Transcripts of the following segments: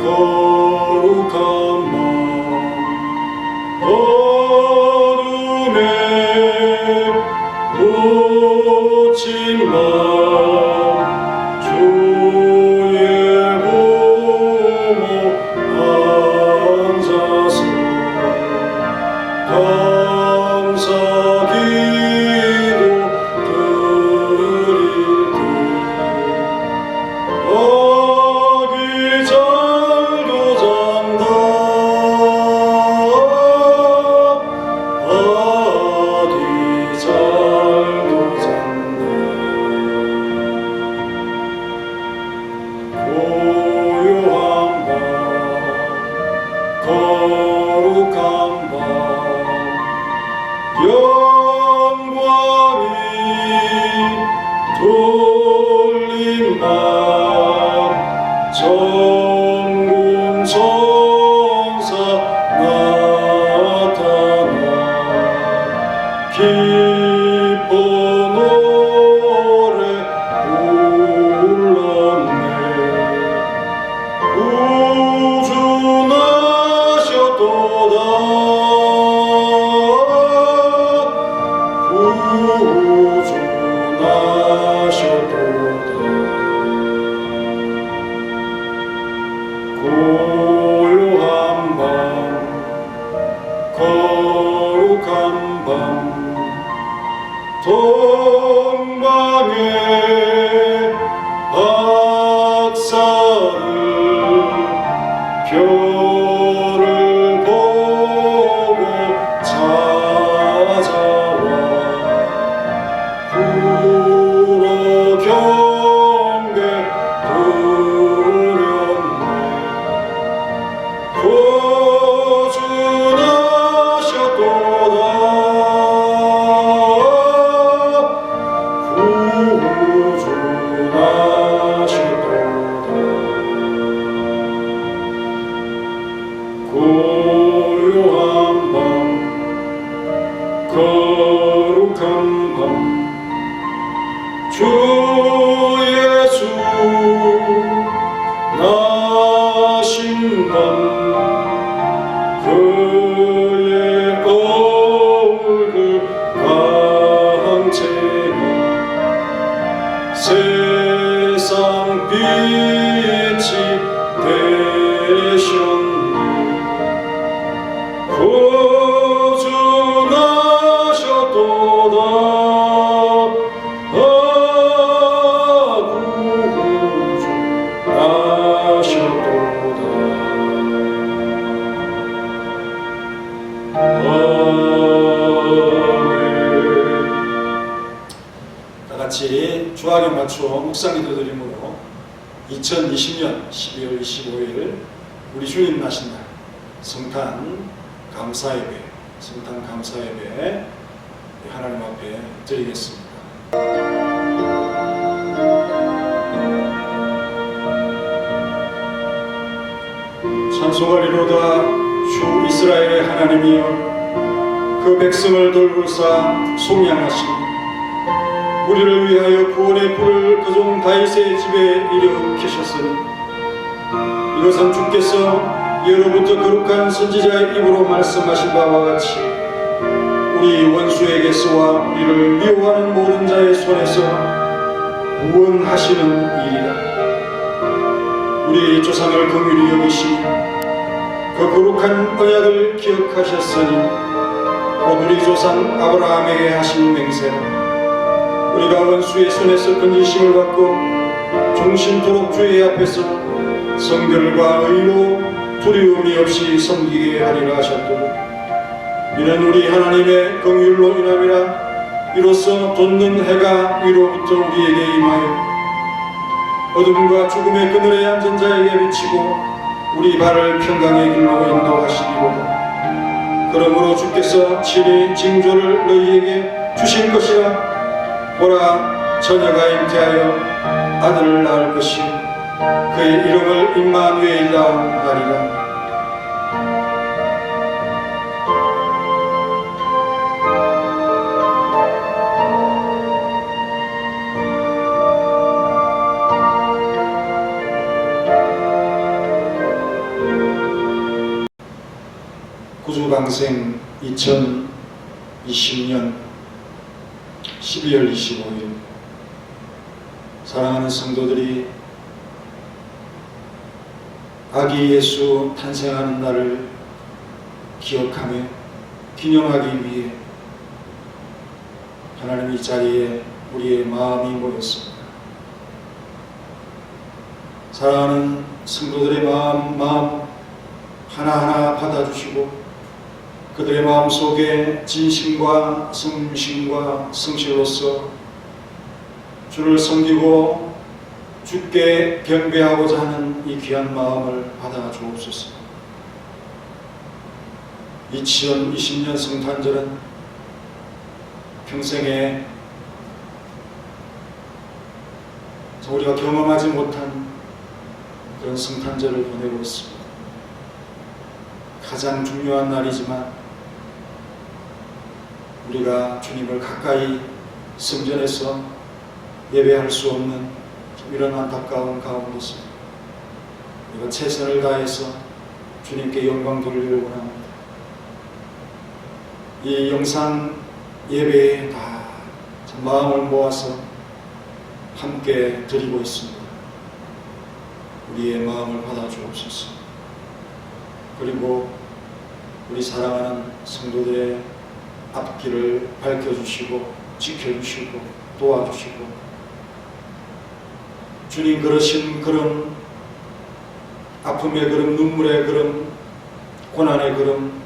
거룩한 맘 어둠에 묻힌 맘 주의 보호 앉아서 감사 기도 드릴 때 아기 잘도 잔다 아기 잘도 잔다 고요한 밤 거룩한 밤 영광이 돌린 밤 천군 천사 나타나 기뻐 노래 불렀네 구주 나셨도다 구주 나셨도다 고요한 밤 거룩한 밤 동방의 박사를 별을 보고 찾아와 불어 경배 드렸네 구주 나셨도다 구주 나셨도다 고요한 밤 거룩한 밤 주 예수 나신 밤 그의 얼굴 광채가 세상 빛이 되셨네 구주 나셨도다 구주 나셨도다 다같이 주하경 맞추어 묵상기도 드림으로 2020년 12월 25일 우리 주님 나신 날 성탄 감사예배 하나님 앞에 드리겠습니다. 찬송하리로다 주 이스라엘의 하나님이여 그 백성을 돌보사 속량하시니 우리를 위하여 구원의 불을 그종 다윗의 집에 일으키셨으니 이것은 주께서 예로부터 거룩한 선지자의 입으로 말씀하신 바와 같이 우리 원수에게서와 우리를 미워하는 모든 자의 손에서 구원하시는 일이라. 우리 조상을 긍휼히 여기시니 그 거룩한 언약을 기억하셨으니 곧 우리 조상 아브라함에게 하신 맹세로 우리가 원수의 손에서 건지심을 받고 종신토록 주의 앞에서 성결과 의로 두려움이 없이 섬기게 하리라 하셨도록 이는 우리 하나님의 긍휼로 인함이라. 이로써 돋는 해가 위로부터 우리에게 임하여 어둠과 죽음의 그늘에 앉은 자에게 비치고 우리 발을 평강의 길로 인도하시리로다. 그러므로 주께서 친히 징조를 너희에게 주신 것이라. 보라 처녀가 잉태하여 아들을 낳을 것이요 그의 이름을 임마누엘이라 하리라. 수강생 2020년 12월 25일 사랑하는 성도들이 아기 예수 탄생하는 날을 기억하며 기념하기 위해 하나님 이 자리에 우리의 마음이 모였습니다. 사랑하는 성도들의 마음 하나하나 받아주시고 그들의 마음속에 진심과 성심과 성실로서 주를 섬기고 주께 경배하고자 하는 이 귀한 마음을 받아 주옵소서. 2020년 성탄절은 평생에 우리가 경험하지 못한 그런 성탄절을 보내고 있습니다. 가장 중요한 날이지만 우리가 주님을 가까이 성전에서 예배할 수 없는 이런 안타까운 가운데서 우리가 최선을 다해서 주님께 영광 돌리려고 합니다. 이 영상 예배에 다 마음을 모아서 함께 드리고 있습니다. 우리의 마음을 받아 주옵소서. 그리고 우리 사랑하는 성도들의 앞길을 밝혀주시고 지켜주시고 도와주시고 주님 걸으신 걸음, 아픔의 걸음, 눈물의 걸음, 고난의 걸음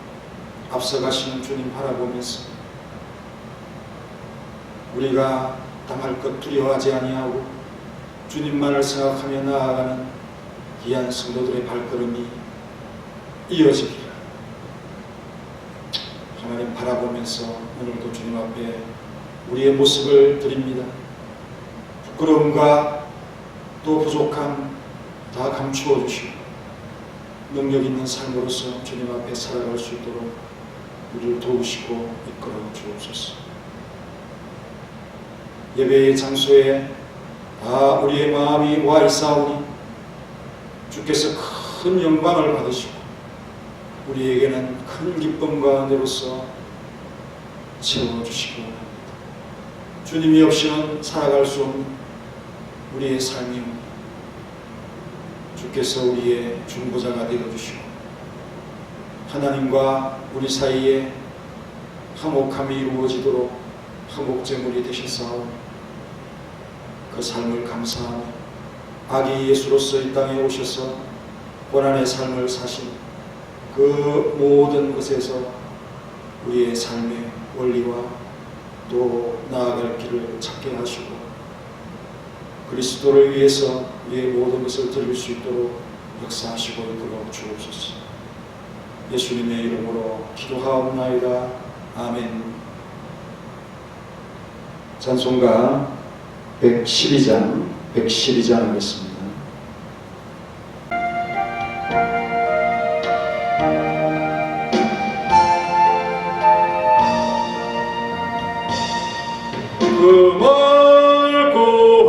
앞서가시는 주님 바라보면서 우리가 당할 것 두려워하지 아니하고 주님만을 생각하며 나아가는 귀한 성도들의 발걸음이 이어지기를 하나님 바라보면서 오늘도 주님 앞에 우리의 모습을 드립니다. 부끄러움과 또 부족함 다 감추어 주시고 능력 있는 삶으로서 주님 앞에 살아갈 수 있도록 우리를 도우시고 이끌어 주옵소서. 예배의 장소에 다 우리의 마음이 와 있사오니 주께서 큰 영광을 받으시고 우리에게는 큰 기쁨과 은혜로서 채워주시기 원합니다. 주님이 없이는 살아갈 수 없는 우리의 삶이옵니다. 주께서 우리의 중보자가 되어주시고 하나님과 우리 사이에 화목함이 이루어지도록 화목제물이 되셨사오니 그 삶을 감사하며 아기 예수로서 이 땅에 오셔서 고난의 삶을 사신 그 모든 것에서 우리의 삶의 원리와 또 나아갈 길을 찾게 하시고 그리스도를 위해서 우리의 모든 것을 드릴 수 있도록 역사하시고 이끌어 주옵소서. 예수님의 이름으로 기도하옵나이다. 아멘. 찬송가 112장 하겠습니다. 그 맑고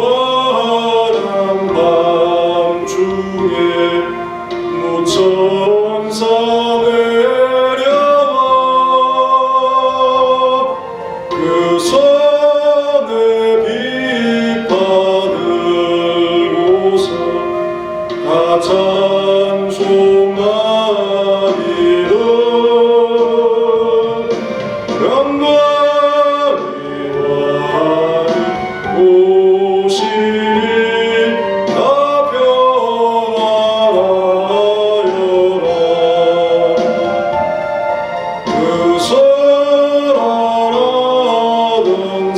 환한 밤 중에 무천사 내려와 그 손에 빛 받으고서 다 찬송하리라.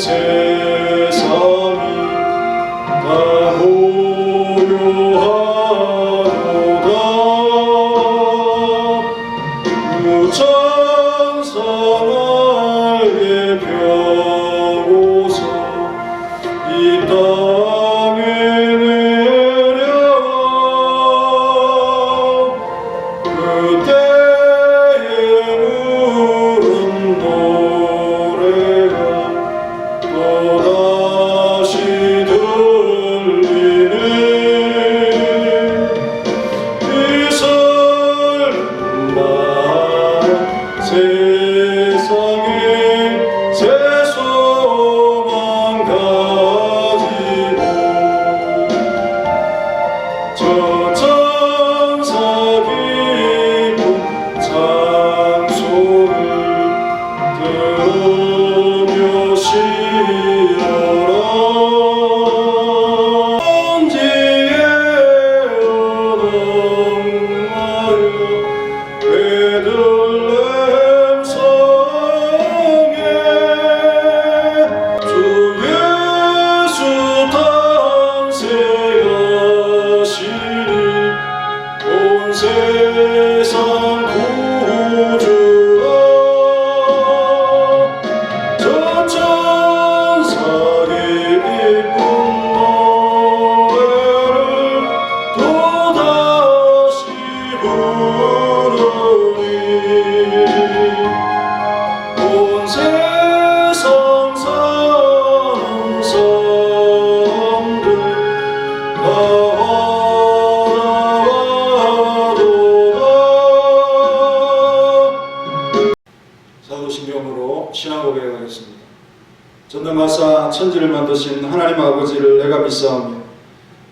세상이 다 고요하도다. 세상 구주아 저 천사의 이쁜 노래를 또다시 부르니 온 세상 사는 사람들 사도신경으로 신앙 고백하겠습니다. 전능하사 천지를 만드신 하나님 아버지를 내가 믿사오며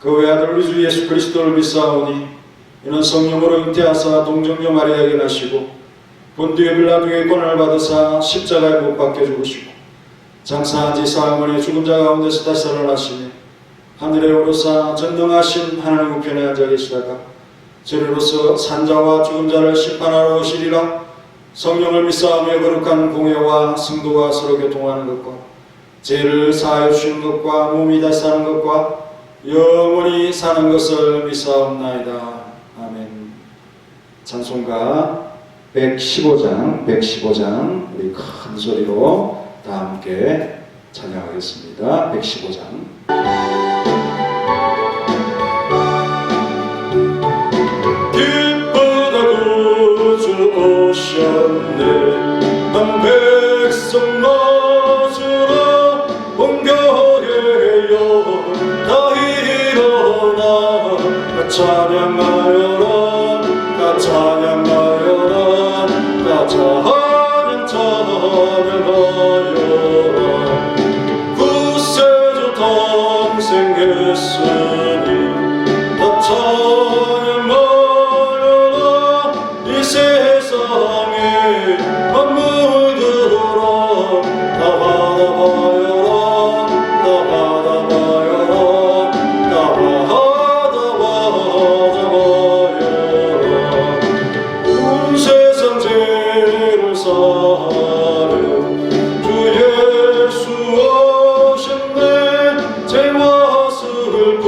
그 외아들 우리 주 예수 그리스도를 믿사오니 이는 성령으로 잉태하사 동정녀 마리아에게 나시고 본디오 빌라도의 권한을 받으사 십자가에 못 박혀 죽으시고 장사한 지 사흘 만에 죽은 자 가운데서 다시 살아나시니 하늘에 오르사 전능하신 하나님 우편에 앉아 계시다가 저리로서 산자와 죽은 자를 심판하러 오시리라. 성령을 믿사오며 거룩한 공회와 성도가 서로 교통하는 것과 죄를 사하여 주시는 것과 몸이 다시 사는 것과 영원히 사는 것을 믿사옵나이다. 아멘. 찬송가 115장 우리 큰 소리로 다 함께 찬양하겠습니다. 115장. 오셨네 난 백성 맞으라 온교회여 다 일어나 다 찬양하여라 다 찬양하여라 다 찬양하여라 구세주 탄생했으니 다 찬양하여라 이 세상에 만물들아 다 받아봐여라 다 받아봐여라 다 받아봐여라 온 세상 죄를 사하려 주 예수 오셨네 죄와 슬픔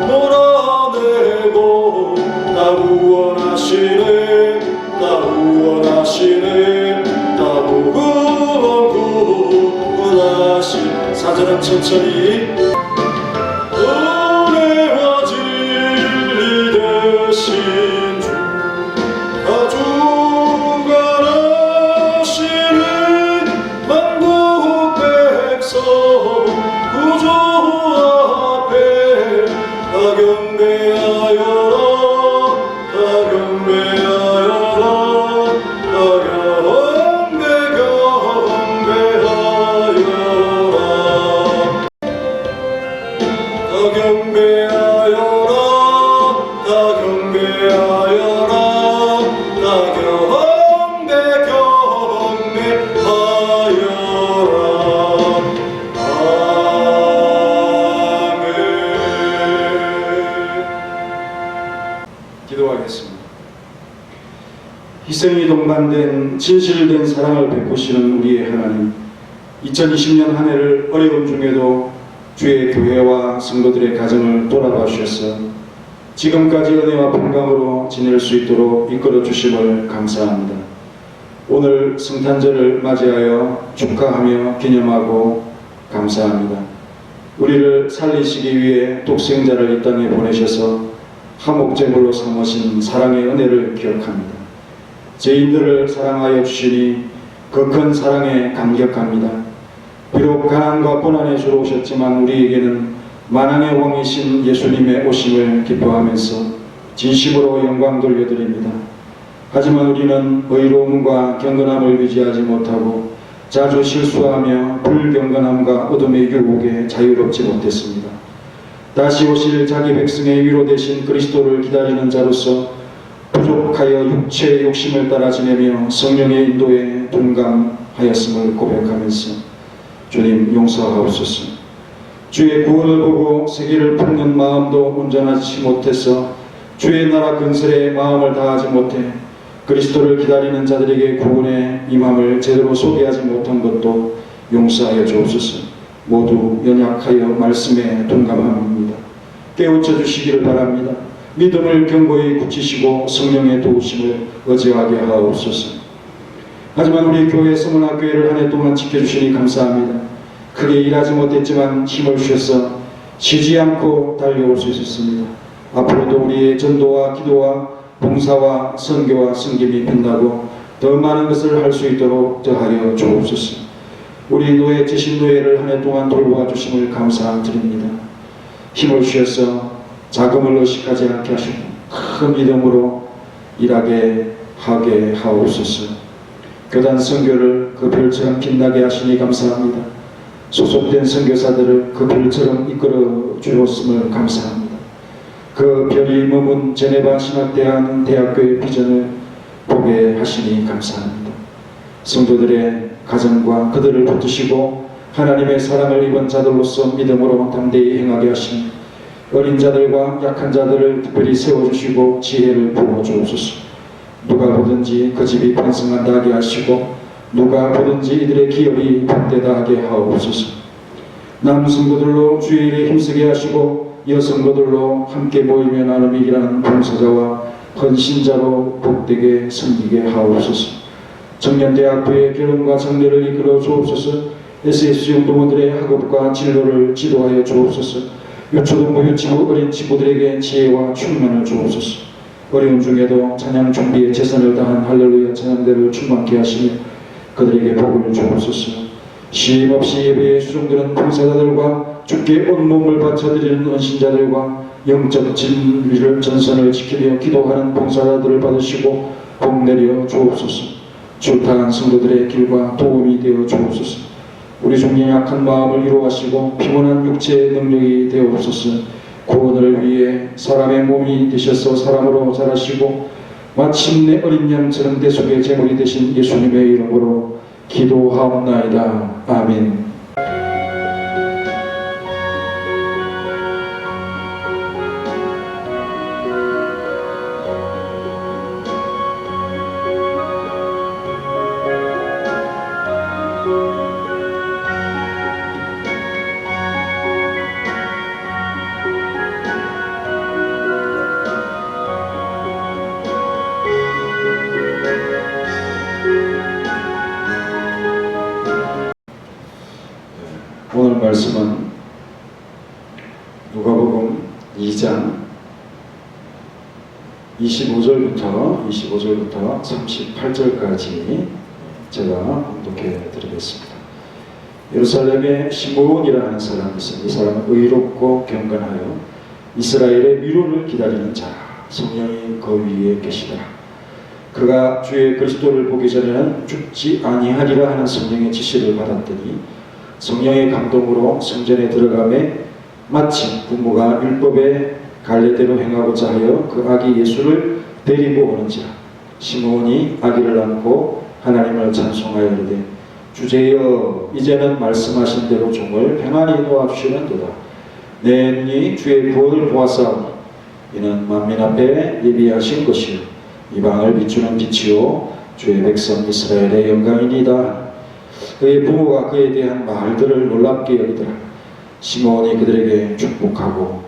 몰아내고 다 구원하시네 다 구원하시 사절은 천천히 은혜와 진리 되신 주 다 주관하시는 만국 백성 구주 앞에 다 경배하여라 다 경배하여라 기도하겠습니다. 희생이 동반된 진실된 사랑을 베푸시는 우리의 하나님, 2020년 한 해를 어려움 중에도 주의 교회와 성도들의 가정을 돌아봐 주셔서 지금까지 은혜와 평강으로 지낼 수 있도록 이끌어 주심을 감사합니다. 오늘 성탄절을 맞이하여 축하하며 기념하고 감사합니다. 우리를 살리시기 위해 독생자를 이 땅에 보내셔서 화목제물로 삼으신 사랑의 은혜를 기억합니다. 죄인들을 사랑하여 주시니 그 큰 사랑에 감격합니다. 비록 가난과 고난의 주로 오셨지만 우리에게는 만왕의 왕이신 예수님의 오심을 기뻐하면서 진심으로 영광 돌려드립니다. 하지만 우리는 의로움과 경건함을 유지하지 못하고 자주 실수하며 불경건함과 어둠의 유혹에 자유롭지 못했습니다. 다시 오실 자기 백성의 위로 되신 그리스도를 기다리는 자로서 부족하여 육체의 욕심을 따라 지내며 성령의 인도에 둔감하였음을 고백하면서 주님 용서하옵소서. 주의 구원을 보고 세계를 품는 마음도 온전하지 못해서 주의 나라 건설에 마음을 다하지 못해 그리스도를 기다리는 자들에게 구원의 임함을 제대로 소개하지 못한 것도 용서하여 주옵소서. 모두 연약하여 말씀에 둔감합니다. 깨우쳐 주시기를 바랍니다. 믿음을 견고히 굳히시고 성령의 도우심을 의지하게 하옵소서. 하지만 우리 교회 서문학교회를 한 해 동안 지켜주시니 감사합니다. 크게 일하지 못했지만 힘을 주셔서 쉬지 않고 달려올 수 있었습니다. 앞으로도 우리의 전도와 기도와 봉사와 선교와 섬김이 빛나고 더 많은 것을 할 수 있도록 더하여 주옵소서. 우리 노예 지신노예를 한 해 동안 돌보아 주심을 감사드립니다. 힘을 주셔서 자금을 의식하지 않게 하시고 큰 믿음으로 일하게 하게 하옵소서. 교단 선교를 그 별처럼 빛나게 하시니 감사합니다. 소속된 선교사들을 그 별처럼 이끌어 주었음을 감사합니다. 그 별이 머문 제네바 신학대학 대학교의 비전을 보게 하시니 감사합니다. 성도들의 가정과 그들을 붙드시고 하나님의 사랑을 입은 자들로서 믿음으로 담대히 행하게 하시니 어린 자들과 약한 자들을 특별히 세워주시고 지혜를 부어주옵소서. 누가 보든지 그 집이 번성한다 하게 하시고 누가 보든지 이들의 기업이 복되다 하게 하옵소서. 남성도들로 주의 일에 힘쓰게 하시고 여성도들로 함께 모이며 나눔 이기라는 봉사자와 헌신자로 복되게 섬기게 하옵소서. 청년대학교의 결혼과 장례를 이끌어 주옵소서. SS 운동원들의 학업과 진로를 지도하여 주옵소서. 유초등부 유치부 어린 친구들에게 지혜와 충만을 주옵소서. 어려운 중에도 찬양 준비에 최선을 다한 할렐루야 찬양대를 충만케 하시며 그들에게 복을 주옵소서. 쉼없이 예배에 수종드는 봉사자들과 주께 온몸을 바쳐드리는 헌신자들과 영적 진리를 전선을 지키며 기도하는 봉사자들을 받으시고 복 내려 주옵소서. 출타한 성도들의 길과 도움이 되어 주옵소서. 우리 중에 약한 마음을 위로하시고 피곤한 육체의 능력이 되옵소서. 구원을 위해 사람의 몸이 되셔서 사람으로 자라시고 마침내 어린 양처럼 대속의 제물이 되신 예수님의 이름으로 기도하옵나이다. 아멘. 오늘 말씀은 누가복음 2장 25절부터 38절까지 제가 봉독해 드리겠습니다. 예루살렘에 시므온이라는 사람이 있습니다. 이 사람은 의롭고 경건하여 이스라엘의 위로를 기다리는 자, 성령이 그 위에 계시더라. 그가 주의 그리스도를 보기 전에는 죽지 아니하리라 하는 성령의 지시를 받았더니 성령의 감동으로 성전에 들어가매 마침 부모가 율법의 갈래대로 행하고자 하여 그 아기 예수를 데리고 오는지라. 시므온이 아기를 안고 하나님을 찬송하여 이르되 주제여 이제는 말씀하신 대로 종을 평안히 놓아주시는도다. 내 눈이 주의 구원을 보았사오니 이는 만민 앞에 예비하신 것이요 이방을 비추는 빛이요 주의 백성 이스라엘의 영광이니이다. 그의 부모가 그에 대한 말들을 놀랍게 여기더라. 시므온이 그들에게 축복하고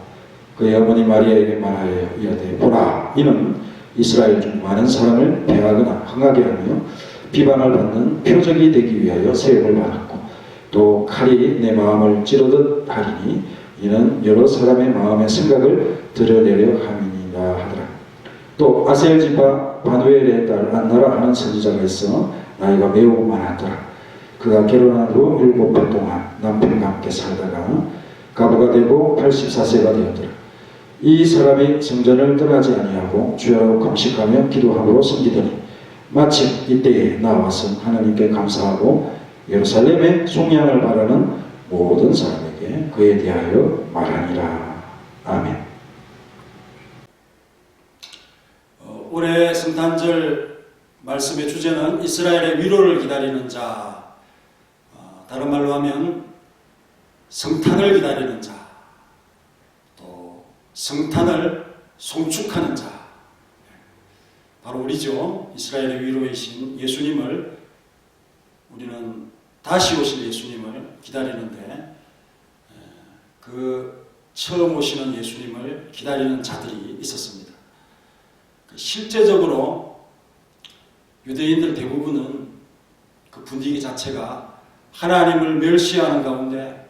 그의 어머니 마리아에게 말하여 이르되 보라 이는 이스라엘 중 많은 사람을 배하거나 흥하게 하며 비방을 받는 표적이 되기 위하여 세움을 받았고 또 칼이 내 마음을 찌르듯 하리니 이는 여러 사람의 마음의 생각을 드러내려 함이니라 하더라. 또 아셀 지파 바누엘의 딸 안나라 하는 선지자가 있어 나이가 매우 많았더라. 그가 결혼한 후 7배 동안 남편과 함께 살다가 가부가 되고 84세가 되었더라. 이 사람이 성전을 떠나지 아니하고 주야로 금식하며 기도함으로 섬기더니 마침 이때에 나와서 하나님께 감사하고 예루살렘의 속량을 바라는 모든 사람에게 그에 대하여 말하니라. 아멘. 올해 성탄절 말씀의 주제는 이스라엘의 위로를 기다리는 자, 다른 말로 하면 성탄을 기다리는 자, 또 성탄을 송축하는 자, 바로 우리죠. 이스라엘의 위로이신 예수님을 우리는 다시 오실 예수님을 기다리는데 그 처음 오시는 예수님을 기다리는 자들이 있었습니다. 실제적으로 유대인들 대부분은 그 분위기 자체가 하나님을 멸시하는 가운데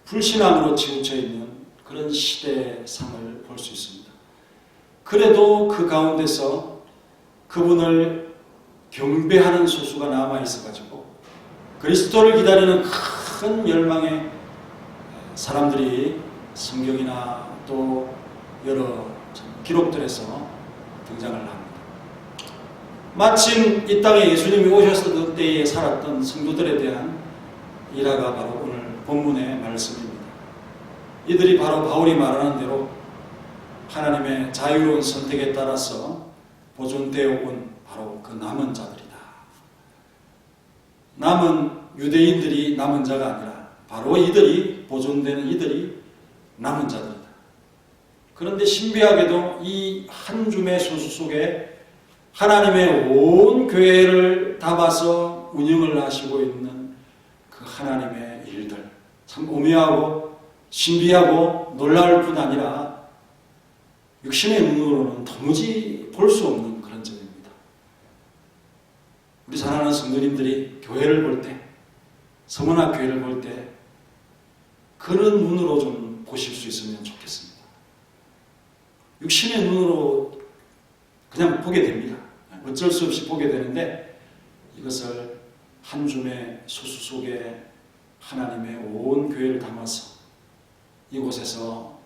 불신앙으로 치우쳐 있는 그런 시대의 상을 볼 수 있습니다. 그래도 그 가운데서 그분을 경배하는 소수가 남아있어가지고 그리스도를 기다리는 큰 열망의 사람들이 성경이나 또 여러 기록들에서 등장을 합니다. 마침 이 땅에 예수님이 오셨을 때에 살았던 성도들에 대한 일화가 바로 오늘 본문의 말씀입니다. 이들이 바로 바울이 말하는 대로 하나님의 자유로운 선택에 따라서 보존되어 온 바로 그 남은 자들이다. 남은 유대인들이 남은 자가 아니라 바로 이들이 보존되는 이들이 남은 자들이다. 그런데 신비하게도 이 한 줌의 소수 속에 하나님의 온 교회를 담아서 운영을 하시고 있는 그 하나님의 일들 참 오묘하고 신비하고 놀라울 뿐 아니라 육신의 눈으로는 도무지 볼 수 없는 그런 점입니다. 우리 사랑하는 성도님들이 교회를 볼 때, 서문학 교회를 볼 때 그런 눈으로 좀 보실 수 있으면 좋겠습니다. 육신의 눈으로 그냥 보게 됩니다. 어쩔 수 없이 보게 되는데 이것을 한 줌의 소수 속에 하나님의 온 교회를 담아서 이곳에서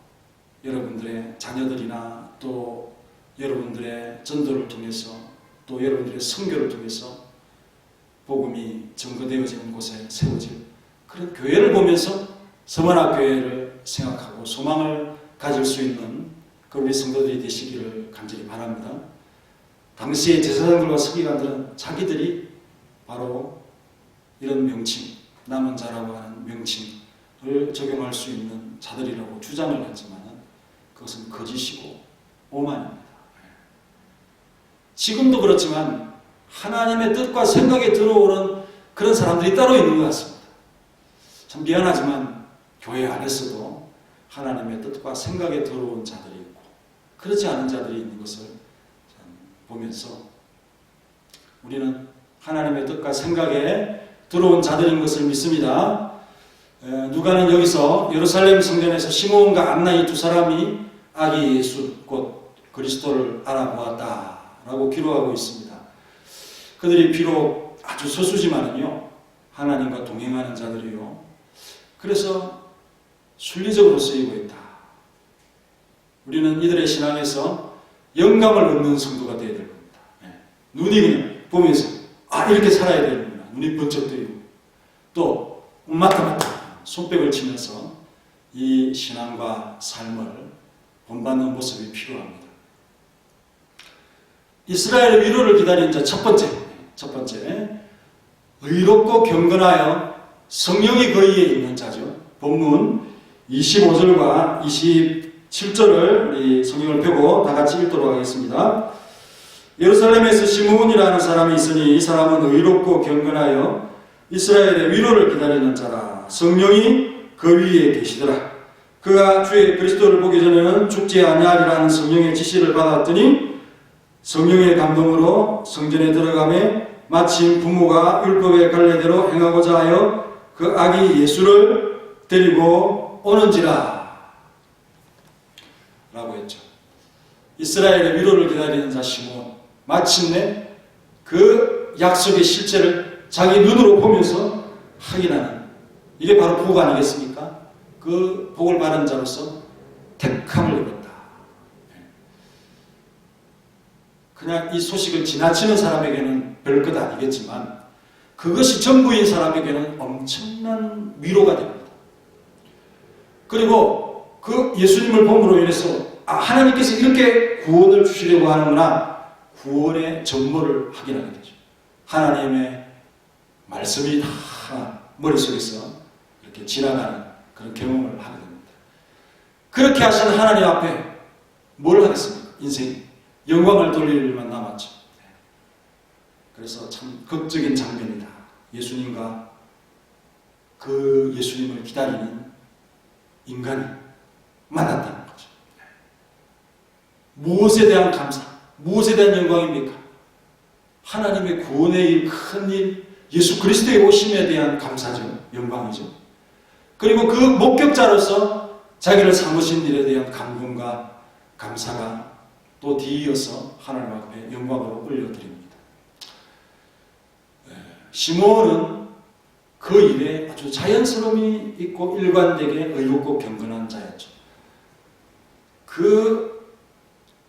여러분들의 자녀들이나 또 여러분들의 전도를 통해서 또 여러분들의 선교를 통해서 복음이 증거되어지는 곳에 세워질 그런 교회를 보면서 서문학 교회를 생각하고 소망을 가질 수 있는 그 우리 성도들이 되시기를 간절히 바랍니다. 당시의 제사장들과 서기관들은 자기들이 바로 이런 명칭, 남은 자라고 하는 명칭을 적용할 수 있는 자들이라고 주장을 했지만 그것은 거짓이고 오만입니다. 지금도 그렇지만 하나님의 뜻과 생각에 들어오는 그런 사람들이 따로 있는 것 같습니다. 참 미안하지만 교회 안에서도 하나님의 뜻과 생각에 들어온 자들이 있고 그렇지 않은 자들이 있는 것을 보면서 우리는 하나님의 뜻과 생각에 들어온 자들인 것을 믿습니다. 누가는 여기서 예루살렘 성전에서 시므온과 안나 이 두 사람이 아기 예수 곧 그리스도를 알아보았다라고 기록하고 있습니다. 그들이 비록 아주 소수지만은요 하나님과 동행하는 자들이요 그래서 순리적으로 쓰이고 있다. 우리는 이들의 신앙에서 영감을 얻는 성도가 되어야 될 겁니다. 눈이 그냥 보면서 이렇게 살아야 되는구나. 눈이 번쩍 뜨이고 또 맞다 손뼉을 치면서 이 신앙과 삶을 본받는 모습이 필요합니다. 이스라엘의 위로를 기다린 자 첫 번째 의롭고 경건하여 성령이 그 위에 있는 자죠. 본문 25절과 27절을 우리 성경을 펴고 다 같이 읽도록 하겠습니다. 예루살렘에서 시므온이라는 사람이 있으니 이 사람은 의롭고 경건하여 이스라엘의 위로를 기다리는 자라. 성령이 그 위에 계시더라. 그가 주의 그리스도를 보기 전에는 죽지 아니하리라는 성령의 지시를 받았더니 성령의 감동으로 성전에 들어가매 마침 부모가 율법의 관례대로 행하고자 하여 그 아기 예수를 데리고 오는지라 라고 했죠. 이스라엘의 위로를 기다리는 자 시므온 마침내 그 약속의 실체를 자기 눈으로 보면서 확인하는 이게 바로 복 아니겠습니까? 그 복을 받은 자로서 택함을 입었다. 그냥 이 소식을 지나치는 사람에게는 별것 아니겠지만 그것이 전부인 사람에게는 엄청난 위로가 됩니다. 그리고 그 예수님을 봄으로 인해서 하나님께서 이렇게 구원을 주시려고 하는구나 구원의 전모를 확인하게 되죠. 하나님의 말씀이 다 머릿속에서 이렇게 지나가는 그런 경험을 하게 됩니다. 그렇게 하시는 하나님 앞에 뭘 하겠습니까? 인생 영광을 돌릴 일만 남았죠. 그래서 참 극적인 장면이다. 예수님과 그 예수님을 기다리는 인간이 만났다는 거죠. 무엇에 대한 감사, 무엇에 대한 영광입니까? 하나님의 구원의 일, 큰 일, 예수 그리스도의 오심에 대한 감사죠. 영광이죠. 그리고 그 목격자로서 자기를 삼으신 일에 대한 감동과 감사가 또 뒤이어서 하나님 앞에 영광으로 올려드립니다. 시몬은 그 일에 아주 자연스러움이 있고 일관되게 의롭고 경건한 자였죠.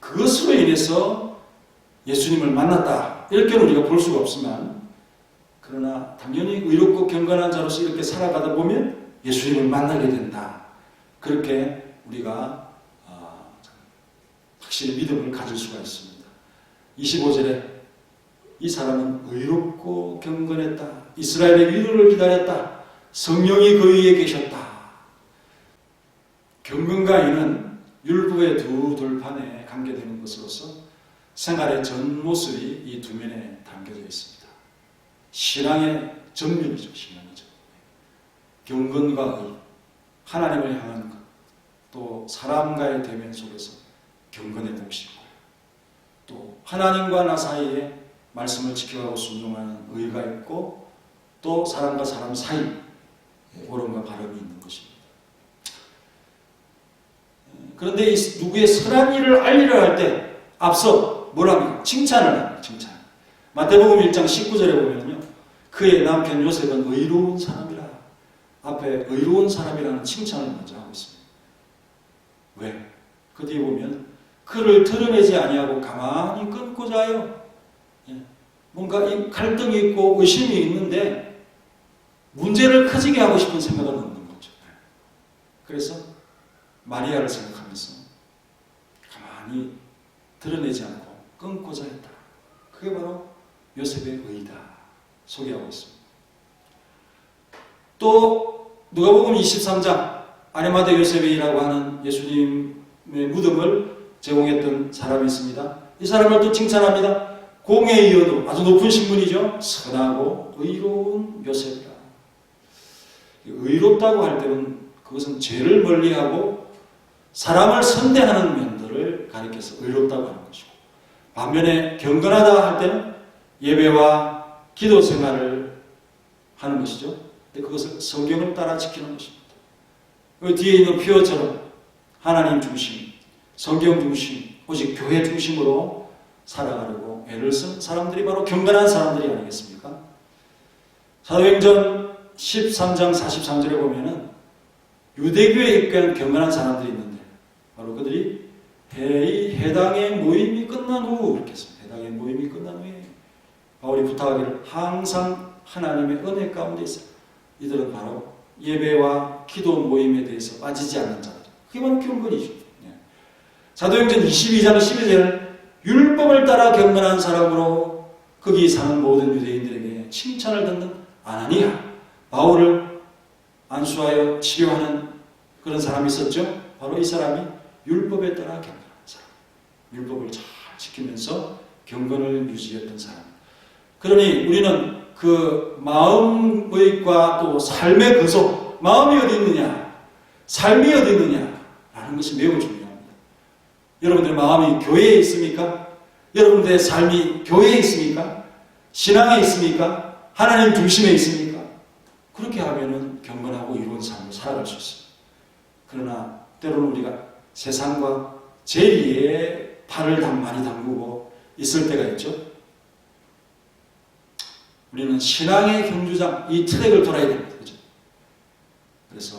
그것으로 인해서 예수님을 만났다. 이렇게는 우리가 볼 수가 없지만, 그러나 당연히 의롭고 경건한 자로서 이렇게 살아가다 보면 예수님을 만나게 된다. 그렇게 우리가 확실히 믿음을 가질 수가 있습니다. 25절에 이 사람은 의롭고 경건했다. 이스라엘의 위로를 기다렸다. 성령이 그 위에 계셨다. 경건과 의는 율법의 두 돌판에 관계되는 것으로서 생활의 전 모습이 이 두 면에 담겨져 있습니다. 신앙의 전면이죠. 신앙이죠. 경건과 의, 하나님을 향한 것, 또 사람과의 대면 속에서 경건의 몫이고, 또 하나님과 나 사이에 말씀을 지켜가고 순종하는 의가 있고, 또 사람과 사람 사이 옳음과 바름이 있는 것입니다. 그런데 누구의 선한 일을 알리려 할 때 앞서 뭐랍니까? 칭찬을 합니다. 칭찬. 마태복음 1장 19절에 보면요, 그의 남편 요셉은 의로운 사람이라. 앞에 의로운 사람이라는 칭찬을 먼저 하고 있습니다. 왜? 그 뒤에 보면 그를 드러내지 아니하고 가만히 끊고자 하여, 뭔가 이 갈등이 있고 의심이 있는데 문제를 커지게 하고 싶은 생각은 없는 거죠. 그래서 마리아를 생각하면서 가만히 드러내지 않고 끊고자 했다. 그게 바로 요셉의 의다 소개하고 있습니다. 또 누가복음 23장 아리마대 요셉이라고 하는 예수님의 무덤을 제공했던 사람이 있습니다. 이 사람을 또 칭찬합니다. 공에 이어도 아주 높은 신분이죠. 선하고 의로운 요셉이라. 의롭다고 할 때는 그것은 죄를 멀리하고 사람을 선대하는 면들을 가리켜서 의롭다고 하는 것이고, 반면에 경건하다 할 때는 예배와 기도 생활을 하는 것이죠. 근데 그것을 성경을 따라 지키는 것입니다. 그 뒤에 있는 표어처럼 하나님 중심, 성경 중심, 오직 교회 중심으로 살아가려고 애를 쓴 사람들이 바로 경건한 사람들이 아니겠습니까? 사도행전 13장 43절에 보면은 유대교에 입교한 경건한 사람들이 있는데, 바로 그들이 해당의 모임이 끝난 후, 이렇게 했습니다. 해당의 모임이 끝난 후에 바울이 부탁하기를 항상 하나님의 은혜 가운데 있어. 이들은 바로 예배와 기도 모임에 대해서 빠지지 않는 자들. 그게 바로 경건이죠. 사도행전 22장 12절은 율법을 따라 경건한 사람으로 거기 사는 모든 유대인들에게 칭찬을 듣는 아나니아, 바울을 안수하여 치료하는 그런 사람이 있었죠. 바로 이 사람이 율법에 따라 경건한 사람, 율법을 잘 지키면서 경건을 유지했던 사람. 그러니 우리는 그 마음의과 또 삶의 거소, 마음이 어디 있느냐, 삶이 어디 있느냐라는 것이 매우 중요합니다. 여러분들의 마음이 교회에 있습니까? 여러분들의 삶이 교회에 있습니까? 신앙에 있습니까? 하나님 중심에 있습니까? 그렇게 하면은 경건하고 이로운 삶을 살아갈 수 있습니다. 그러나 때로는 우리가 세상과 제리에 발을 많이 담그고 있을 때가 있죠. 우리는 신앙의 경주장, 이 트랙을 돌아야 됩니다. 그죠? 그래서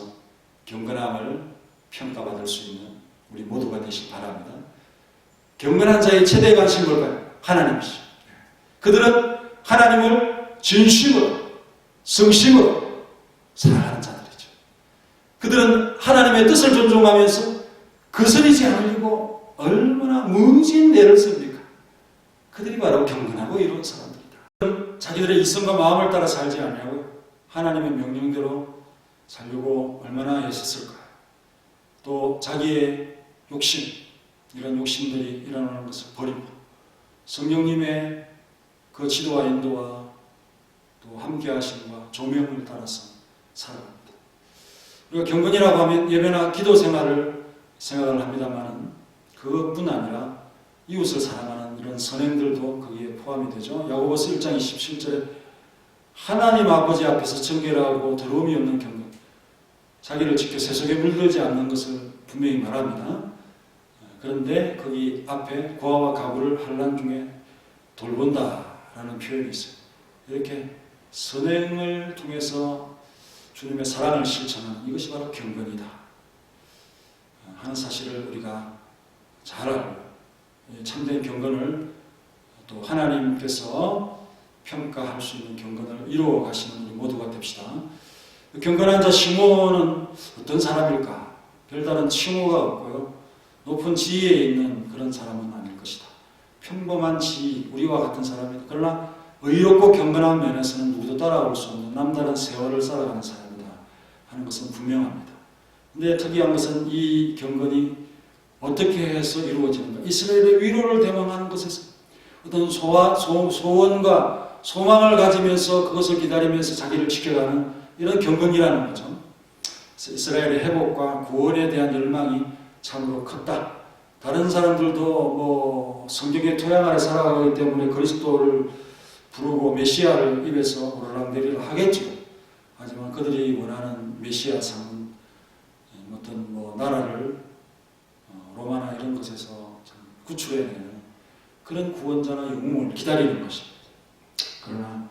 경건함을 평가받을 수 있는 우리 모두가 되시기 바랍니다. 경건한 자의 최대 관심이 뭘까요? 하나님이시죠. 그들은 하나님을 진심으로, 성심으로 사랑하는 자들이죠. 그들은 하나님의 뜻을 존중하면서 거스르지 않으려고 얼마나 무진 애를 씁니까? 그들이 바로 경건하고 이로운 사람들이다. 자기들의 이성과 마음을 따라 살지 않냐고 하나님의 명령대로 살려고 얼마나 애썼을까요? 또 자기의 욕심, 이런 욕심들이 일어나는 것을 버리고 성령님의 그 지도와 인도와 또 함께하심과 조명을 따라서 살아갑니다. 우리가 경건이라고 하면 예배나 기도 생활을 생각을 합니다만은 그것뿐 아니라 이웃을 사랑하는 이런 선행들도 거기에 포함이 되죠. 야고보서 1장 27절에 하나님 아버지 앞에서 정결하고 더러움이 없는 경건, 자기를 지켜 세속에 물들지 않는 것을 분명히 말합니다. 그런데 거기 앞에 고아와 가부를 환난 중에 돌본다라는 표현이 있어요. 이렇게 선행을 통해서 주님의 사랑을 실천하는 이것이 바로 경건이다 하는 사실을 우리가 잘 알고, 참된 경건을 또 하나님께서 평가할 수 있는 경건을 이루어 가시는 우리 모두가 됩시다. 경건한 자 시몬은 어떤 사람일까? 별다른 칭호가 없고요, 높은 지위에 있는 그런 사람은 아닐 것이다. 평범한 지위, 우리와 같은 사람이다. 그러나 의롭고 경건한 면에서는 누구도 따라올 수 없는 남다른 세월을 살아가는 사람이다 하는 것은 분명합니다. 근데 특이한 것은 이 경건이 어떻게 해서 이루어지는가? 이스라엘의 위로를 대망하는 것에서 어떤 소원과 소망을 가지면서 그것을 기다리면서 자기를 지켜가는 이런 경건이라는 거죠. 이스라엘의 회복과 구원에 대한 열망이 참으로 컸다. 다른 사람들도 뭐 성경의 토양 아래 살아가기 때문에 그리스도를 부르고 메시아를 입에서 오르락내리락 하겠죠. 하지만 그들이 원하는 메시아상은 어떤 뭐 나라를 로마나 이런 것에서 구출해내는 그런 구원자나 영웅을 기다리는 것입니다. 그러나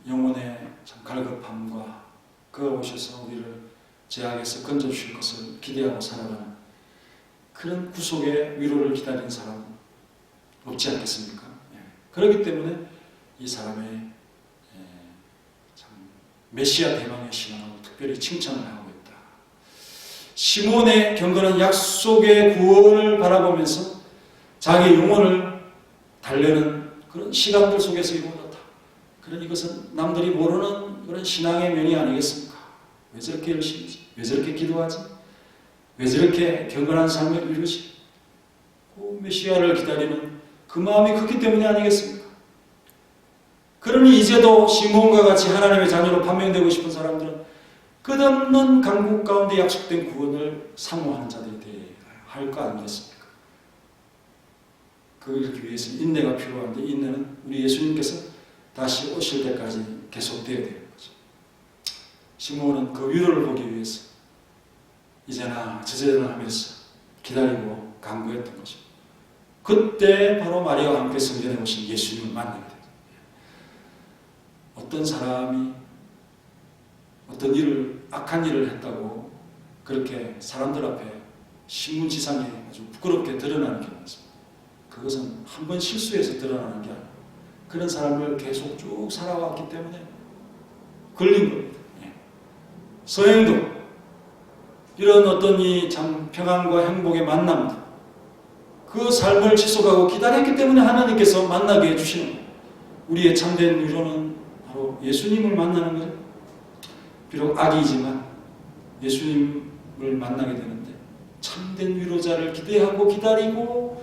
영혼의 참 갈급함과 그가 오셔서 우리를 죄악에서 건져주실 것을 기대하고 살아가는 그런 구속의 위로를 기다리는 사람은 없지 않겠습니까? 그렇기 때문에 이 사람의 참 메시아 대망의 신앙을 특별히 칭찬을 하고 있다. 시몬의 경건은 약속의 구원을 바라보면서 자기 영혼을 달래는 그런 시간들 속에서 이루어졌다. 그런 이것은 남들이 모르는 그런 신앙의 면이 아니겠습니까? 왜 저렇게 열심히지? 왜 저렇게 기도하지? 왜 저렇게 경건한 삶을 이루지? 그 메시아를 기다리는 그 마음이 크기 때문이 아니겠습니까? 그러니 이제도 시몬과 같이 하나님의 자녀로 판명되고 싶은 사람들은 끝없는 강국 가운데 약속된 구원을 사모하는 자들이 되어야 할 거 아니겠습니까? 그러기 위해서 인내가 필요한데, 인내는 우리 예수님께서 다시 오실 때까지 계속되어야 되는 거죠. 시몬은 그 위로를 보기 위해서 이제나 저제나 하면서 기다리고 간구했던 거죠. 그때 바로 마리아와 함께 성전에 오신 예수님을 만나게 됩니다. 어떤 사람이 어떤 일을, 악한 일을 했다고 그렇게 사람들 앞에 신문지상에 아주 부끄럽게 드러나는 경우가 있습니다. 그것은 한 번 실수해서 드러나는 게 아니고 그런 사람을 계속 쭉 살아왔기 때문에 걸린 겁니다. 서행도 이런 어떤 이 참 평안과 행복의 만남도 그 삶을 지속하고 기다렸기 때문에 하나님께서 만나게 해주시는 거예요. 우리의 참된 위로는 바로 예수님을 만나는 거죠. 비록 악이지만 예수님을 만나게 되는데 참된 위로자를 기대하고 기다리고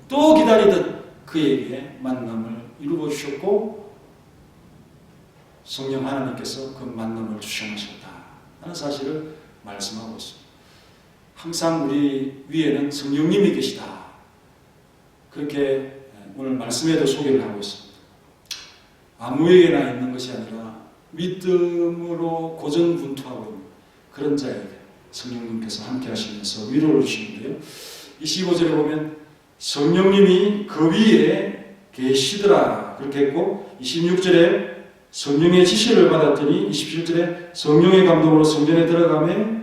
또 기다리던 그에게 만남을 이루어 주셨고 성령 하나님께서 그 만남을 주셔하셨다 하는 사실을 말씀하고 있습니다. 항상 우리 위에는 성령님이 계시다. 그렇게 오늘 말씀에도 소개를 하고 있습니다. 아무에게나 있는 것이 아니라 믿음으로 고전분투하고 있는 그런 자에게 성령님께서 함께 하시면서 위로를 주시는데요. 25절에 보면 성령님이 그 위에 계시더라 그렇게 했고, 26절에 성령의 지시를 받았더니 27절에 성령의 감동으로 성전에 들어가며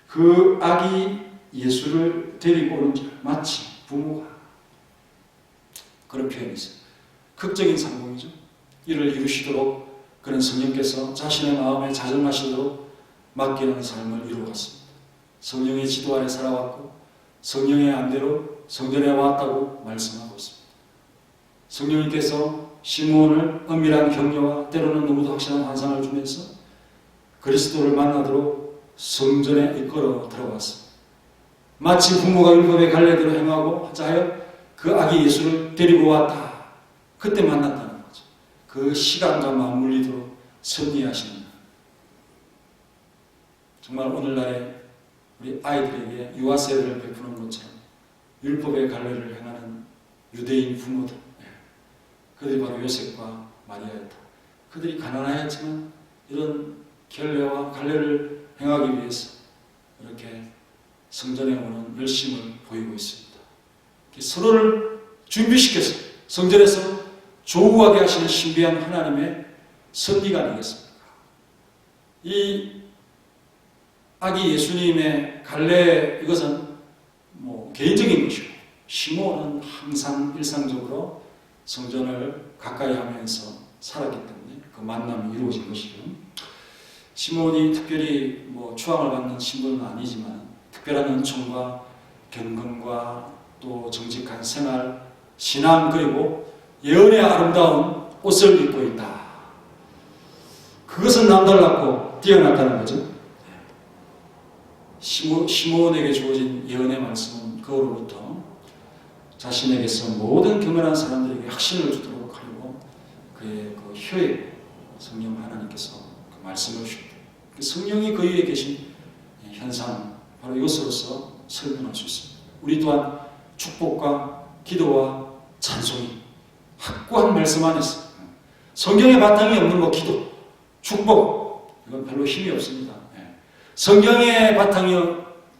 그 아기 예수를 데리고 오는 자, 마치 부모가, 그런 표현이 있어요. 극적인 상봉이죠. 이를 이루시도록 그런 성령께서 자신의 마음에 자정하시도록 맡기는 삶을 이루어갔습니다. 성령의 지도 아래 살아왔고 성령의 안대로 성전에 왔다고 말씀하고 있습니다. 성령님께서 시몬을 은밀한 격려와 때로는 너무도 확실한 환상을 주면서 그리스도를 만나도록 성전에 이끌어 들어갔습니다. 마치 부모가 율법의 갈래대로 행하고 하자하여 그 아기 예수를 데리고 왔다. 그때 만났다는 거죠. 그 시간과 맞물리도록 섭리하시는, 정말 오늘날의 우리 아이들에게 유아세례를 베푸는 것처럼 율법의 갈례를 행하는 유대인 부모들, 그들이 바로 요셉과 마리아였다. 그들이 가난하였지만 이런 결례와 갈례를 행하기 위해서 이렇게 성전에 오는 열심을 보이고 있습니다. 서로를 준비시켜서 성전에서 조우하게 하시는 신비한 하나님의 섭리가 아니겠습니까? 이 아기 예수님의 갈례, 이것은 개인적인 것이고, 시몬은 항상 일상적으로 성전을 가까이 하면서 살았기 때문에 그 만남이 이루어진 것이죠. 시몬이 특별히 추앙을 받는 신분은 아니지만 특별한 은총과 경건과 또 정직한 생활, 신앙, 그리고 예언의 아름다운 옷을 입고 있다. 그것은 남달랐고 뛰어났다는 거죠. 시몬에게 주어진 예언의 말씀은 그로부터 자신에게서 모든 경건한 사람들에게 확신을 주도록 하려고 그의 그 혀에 성령 하나님께서 그 말씀을 주십니다. 성령이 그 위에 계신 현상, 바로 이것으로서 설명할 수 있습니다. 우리 또한 축복과 기도와 찬송이 확고한 말씀 안에서, 성경의 바탕이 없는 기도, 축복, 이건 별로 힘이 없습니다. 성경의 바탕이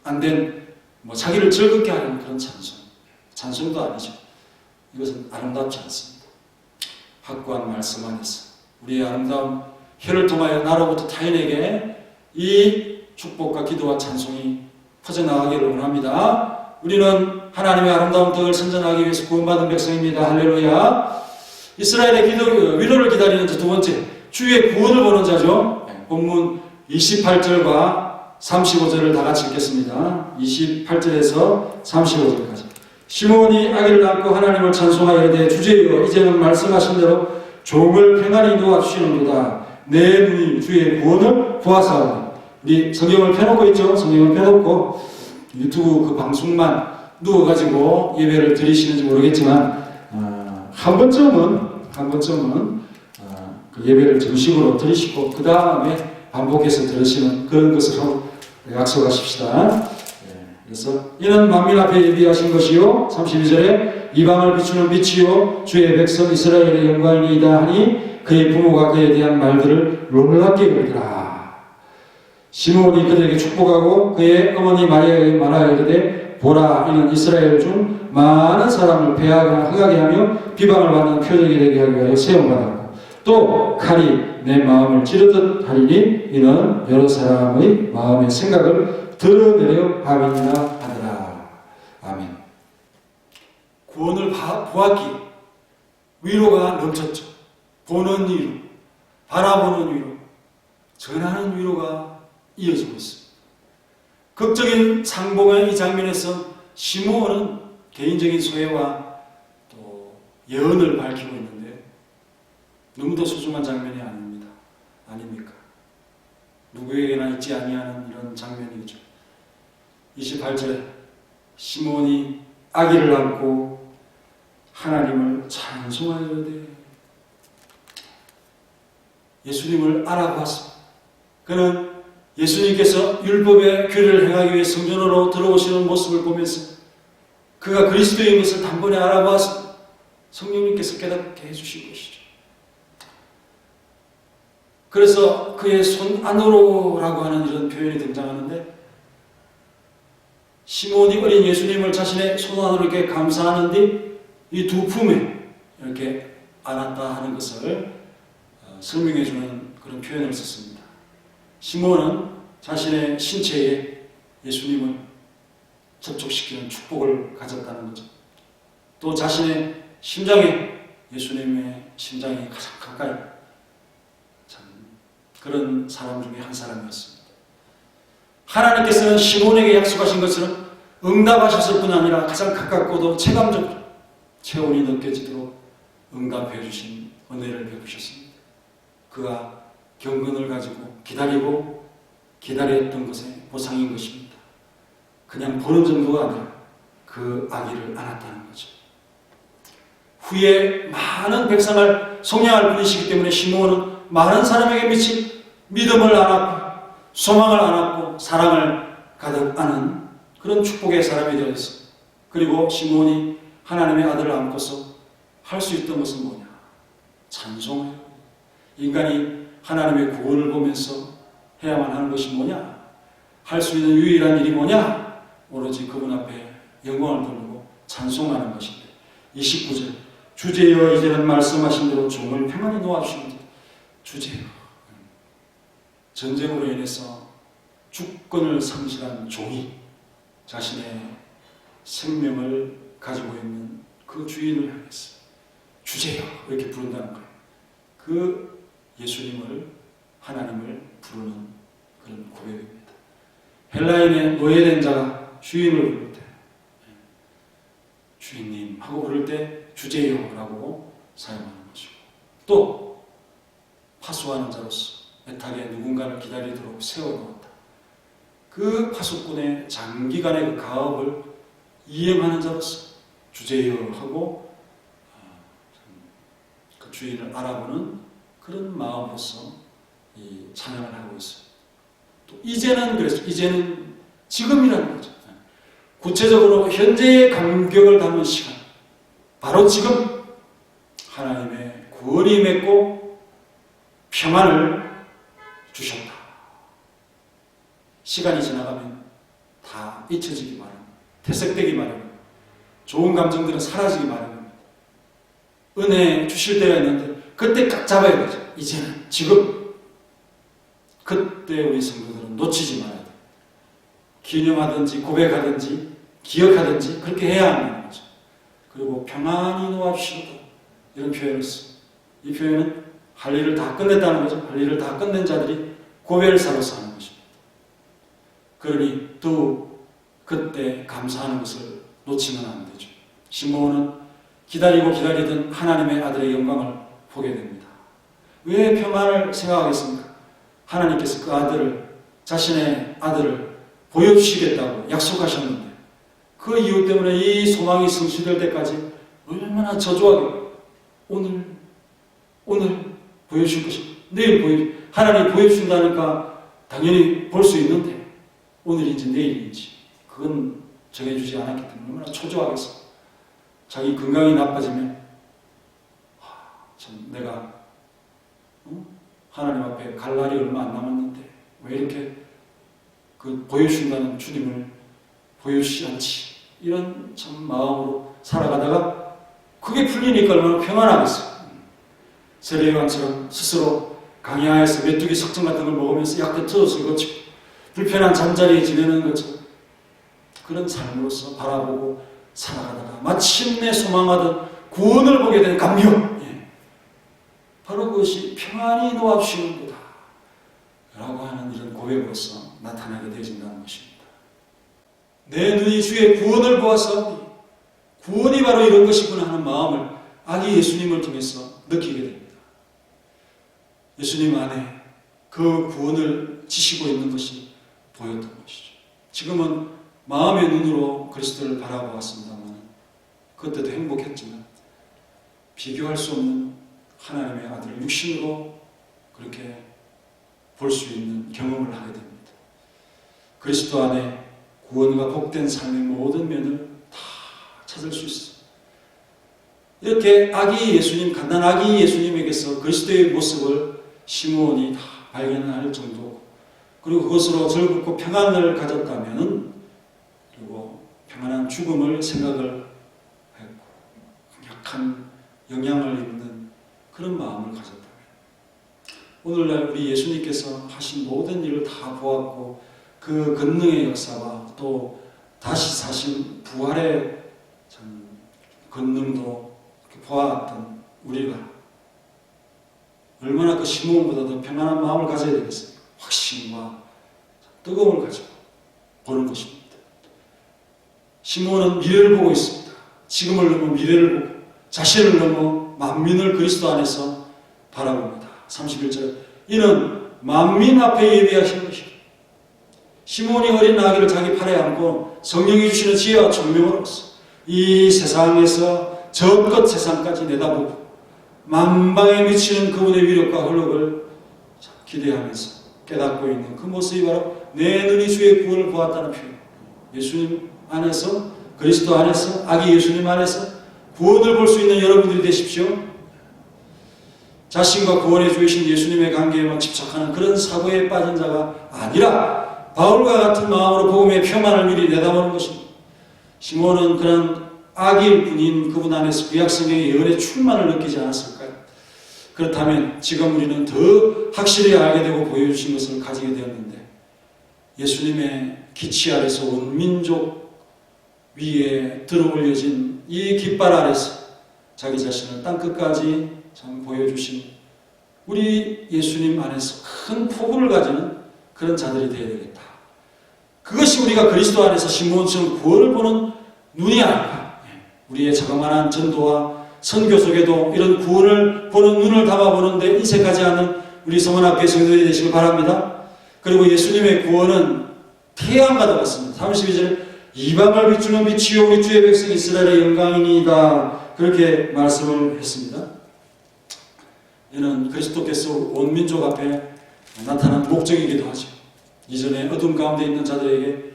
안 된 자기를 즐겁게 하는 그런 찬송도 아니죠. 이것은 아름답지 않습니다. 확고한 말씀 안에서 우리의 아름다운 혀를 통하여 나로부터 타인에게 이 축복과 기도와 찬송이 퍼져나가기를 원합니다. 우리는 하나님의 아름다운 덕을 선전하기 위해서 구원받은 백성입니다. 할렐루야. 이스라엘의 위로를 기다리는 두 번째, 주의 구원을 보는 자죠. 본문 28절과 35절을 다 같이 읽겠습니다. 28절에서 35절까지. 시몬이 아기를 낳고 하나님을 찬송하여 이르되 주제여 이제는 말씀하신 대로 종을 평안히 놓아주시는도다. 내 눈이 주의 구원을 보아사오니. 우리 성경을 펴놓고 있죠. 성경을 펴놓고 유튜브 그 방송만 누워가지고 예배를 드리시는지 모르겠지만 한 번쯤은 그 예배를 정식으로 드리시고 그 다음에 반복해서 들으시는 그런 것으로 약속하십시다. 그래서 이는 만민 앞에 예비하신 것이요 32절에 이방을 비추는 빛이요 주의 백성 이스라엘의 영광이다 하니 그의 부모가 그에 대한 말들을 놀랍게 여기더라. 시몬이 그들에게 축복하고 그의 어머니 마리아에게 말하여 이르되 보라 이는 이스라엘 중 많은 사람을 배하거나 흥하게 하며 비방을 받는 표적이 되게 하기 위하여 세움받았고 또 칼이 내 마음을 찌르듯 하리니 이는 여러 사람의 마음의 생각을 드러내려 함이니라 하더라. 아멘. 구원을 보았기에 위로가 넘쳤죠. 보는 위로, 바라보는 위로, 전하는 위로가 이어지고 있습니다. 극적인 상봉의 이 장면에서 시므온은 개인적인 소회와 또 예언을 밝히고 있는데 너무도 소중한 장면이 아닙니까? 누구에게나 있지 아니하는 이런 장면이죠. 28절에 시몬이 아기를 안고 하나님을 찬송하여되 예수님을 알아보았습니다. 그는 예수님께서 율법의 규례를 행하기 위해 성전으로 들어오시는 모습을 보면서 그가 그리스도인 것을 단번에 알아보았습니다. 성령님께서 깨닫게 해주신 것이죠. 그래서 그의 손 안으로라고 하는 이런 표현이 등장하는데 시몬이 어린 예수님을 자신의 손 안으로 이렇게 감싸는 뒤 이 두 품에 이렇게 안았다 하는 것을 설명해 주는 그런 표현을 썼습니다. 시몬은 자신의 신체에 예수님을 접촉시키는 축복을 가졌다는 거죠. 또 자신의 심장에 예수님의 심장이 가장 가까이 참 그런 사람 중에 한 사람이었습니다. 하나님께서는 시몬에게 약속하신 것처럼 응답하셨을 뿐 아니라 가장 가깝고도 체감적으로 체온이 느껴지도록 응답해 주신 은혜를 베푸셨습니다. 그가 경건을 가지고 기다리고 기다렸던 것의 보상인 것입니다. 그냥 보는 정도가 아니라 그 아기를 안았다는 거죠. 후에 많은 백성을 속량할 분이시기 때문에 시므온은 많은 사람에게 미친 믿음을 안았고 소망을 안았고 사랑을 가득하는 그런 축복의 사람이 되었어. 그리고 시몬이 하나님의 아들을 안고서 할 수 있던 것은 뭐냐? 찬송해요. 인간이 하나님의 구원을 보면서 해야만 하는 것이 뭐냐? 할 수 있는 유일한 일이 뭐냐? 오로지 그분 앞에 영광을 돌리고 찬송하는 것인데 29절 주제여 이제는 말씀하신 대로 종을 평안히 놓아주시는 주제여. 전쟁으로 인해서 주권을 상실한 종이 자신의 생명을 가지고 있는 그 주인을 향해서 주제여 이렇게 부른다는 거예요. 그 예수님을 하나님을 부르는 그런 고백입니다. 헬라인의 노예된 자가 주인을 부를 때 주인님 하고 부를 때 주제여라고 사용하는 것이고 또 파수하는 자로서 애타게 누군가를 기다리도록 세워놓았다. 그 파수꾼의 장기간의 그 가업을 이행하는 자로서 주제여 하고 그 주인을 알아보는 그런 마음으로서 이 찬양을 하고 있어요. 또 이제는 그래서 이제는 지금이라는 거죠. 구체적으로 현재의 감격을 담은 시간, 바로 지금 하나님의 구원이 맺고 평안을 주셨다. 시간이 지나가면 다 잊혀지기 마련입니다. 퇴색되기 마련입니다. 좋은 감정들은 사라지기 마련입니다. 은혜 주실 때가 있는데 그때 딱 잡아야 되죠. 이제는 지금 그때 우리 성도들은 놓치지 말아야 돼요. 기념하든지 고백하든지 기억하든지 그렇게 해야 하는 거죠. 그리고 평안히 놓아주시고 이런 표현을 써요. 이 표현은 할 일을 다 끝냈다는 거죠. 할 일을 다 끝낸 자들이 고별사로서 하는 것입니다. 그러니 또 그때 감사하는 것을 놓치면 안 되죠. 시므온은 기다리고 기다리던 하나님의 아들의 영광을 보게 됩니다. 왜 평안을 생각하겠습니까? 하나님께서 그 아들을, 자신의 아들을 보여주시겠다고 약속하셨는데 그 이유 때문에 이 소망이 성취될 때까지 얼마나 저조하게 오늘 보여줄 것이고 내일 하나님 보여준다니까 당연히 볼 수 있는데 오늘인지 내일인지 그건 정해주지 않았기 때문에 얼마나 초조하겠어. 자기 건강이 나빠지면 참 내가 하나님 앞에 갈 날이 얼마 안 남았는데 왜 이렇게 그 보여준다는 주님을 보여주지 않지? 이런 참 마음으로 살아가다가 그게 풀리니까 얼마나 평안하겠어요. 세례요한처럼 스스로 강야에서 메뚜기 석정 같은 걸 먹으면서 약간 터져서 거치고 불편한 잠자리에 지내는 것처럼 그런 삶으로서 바라보고 살아가다가 마침내 소망하던 구원을 보게 된 감격, 바로 그것이 평안히 놓아주시는 거다 라고 하는 이런 고백으로서 나타나게 되어진다는 것입니다. 내 눈이 주의 구원을 보았사오니 구원이 바로 이런 것이구나 하는 마음을 아기 예수님을 통해서 느끼게 됩니다. 예수님 안에 그 구원을 지시고 있는 것이 보였던 것이죠. 지금은 마음의 눈으로 그리스도를 바라보았습니다만 그때도 행복했지만 비교할 수 없는 하나님의 아들을 육신으로 그렇게 볼 수 있는 경험을 하게 됩니다. 그리스도 안에 구원과 복된 삶의 모든 면을 다 찾을 수 있어요. 이렇게 아기 예수님, 갓난 아기 예수님에게서 그리스도의 모습을 시므온이 다 발견할 정도고 그리고 그것으로 즐겁고 평안을 가졌다면 그리고 평안한 죽음을 생각을 했고 강력한 영향을 입는 그런 마음을 가졌다면 오늘날 우리 예수님께서 하신 모든 일을 다 보았고 그 권능의 역사와 또 다시 사신 부활의 참 권능도 보았던 우리가 얼마나 그 시므온보다 더 평안한 마음을 가져야 되겠습니까? 확신과 뜨거움을 가지고 보는 것입니다. 시므온은 미래를 보고 있습니다. 지금을 넘어 미래를 보고 자신을 넘어 만민을 그리스도 안에서 바라봅니다. 31절 이는 만민 앞에 예비하신 것이다. 시므온이 어린 아기를 자기 팔에 안고 성령이 주시는 지혜와 총명으로서 이 세상에서 저 끝 세상까지 내다보고 만방에 미치는 그분의 위력과 흘력을 기대하면서 깨닫고 있는 그 모습이 바로 내 눈이 주의 구원을 보았다는 표현. 예수님 안에서, 그리스도 안에서, 아기 예수님 안에서 구원을 볼 수 있는 여러분들이 되십시오. 자신과 구원해 주신 예수님의 관계에만 집착하는 그런 사고에 빠진 자가 아니라 바울과 같은 마음으로 복음의 평안을 미리 내다보는 것입니다. 시몬은 그런 아기일 뿐인 그분 안에서 구약성경의 예언의 충만을 느끼지 않았을까요? 그렇다면 지금 우리는 더 확실히 알게 되고 보여주신 것을 가지게 되었는데, 예수님의 기치 아래서 온 민족 위에 들어올려진 이 깃발 아래서 자기 자신을 땅끝까지 참 보여주신 우리 예수님 안에서 큰 포부를 가지는 그런 자들이 되어야 되겠다. 그것이 우리가 그리스도 안에서 시몬처럼 구원을 보는 눈이 아닌가. 우리의 자그마한 전도와 선교 속에도 이런 구원을 보는 눈을 담아보는데 인색하지 않은 우리 성원학교의 성도들이 되시길 바랍니다. 그리고 예수님의 구원은 태양과 같습니다. 32절 이방을 비추는 빛이요 우리 주의 백성 이스라엘의 영광이니이다. 그렇게 말씀을 했습니다. 이는 그리스도께서 온 민족 앞에 나타난 목적이기도 하죠. 이전에 어둠 가운데 있는 자들에게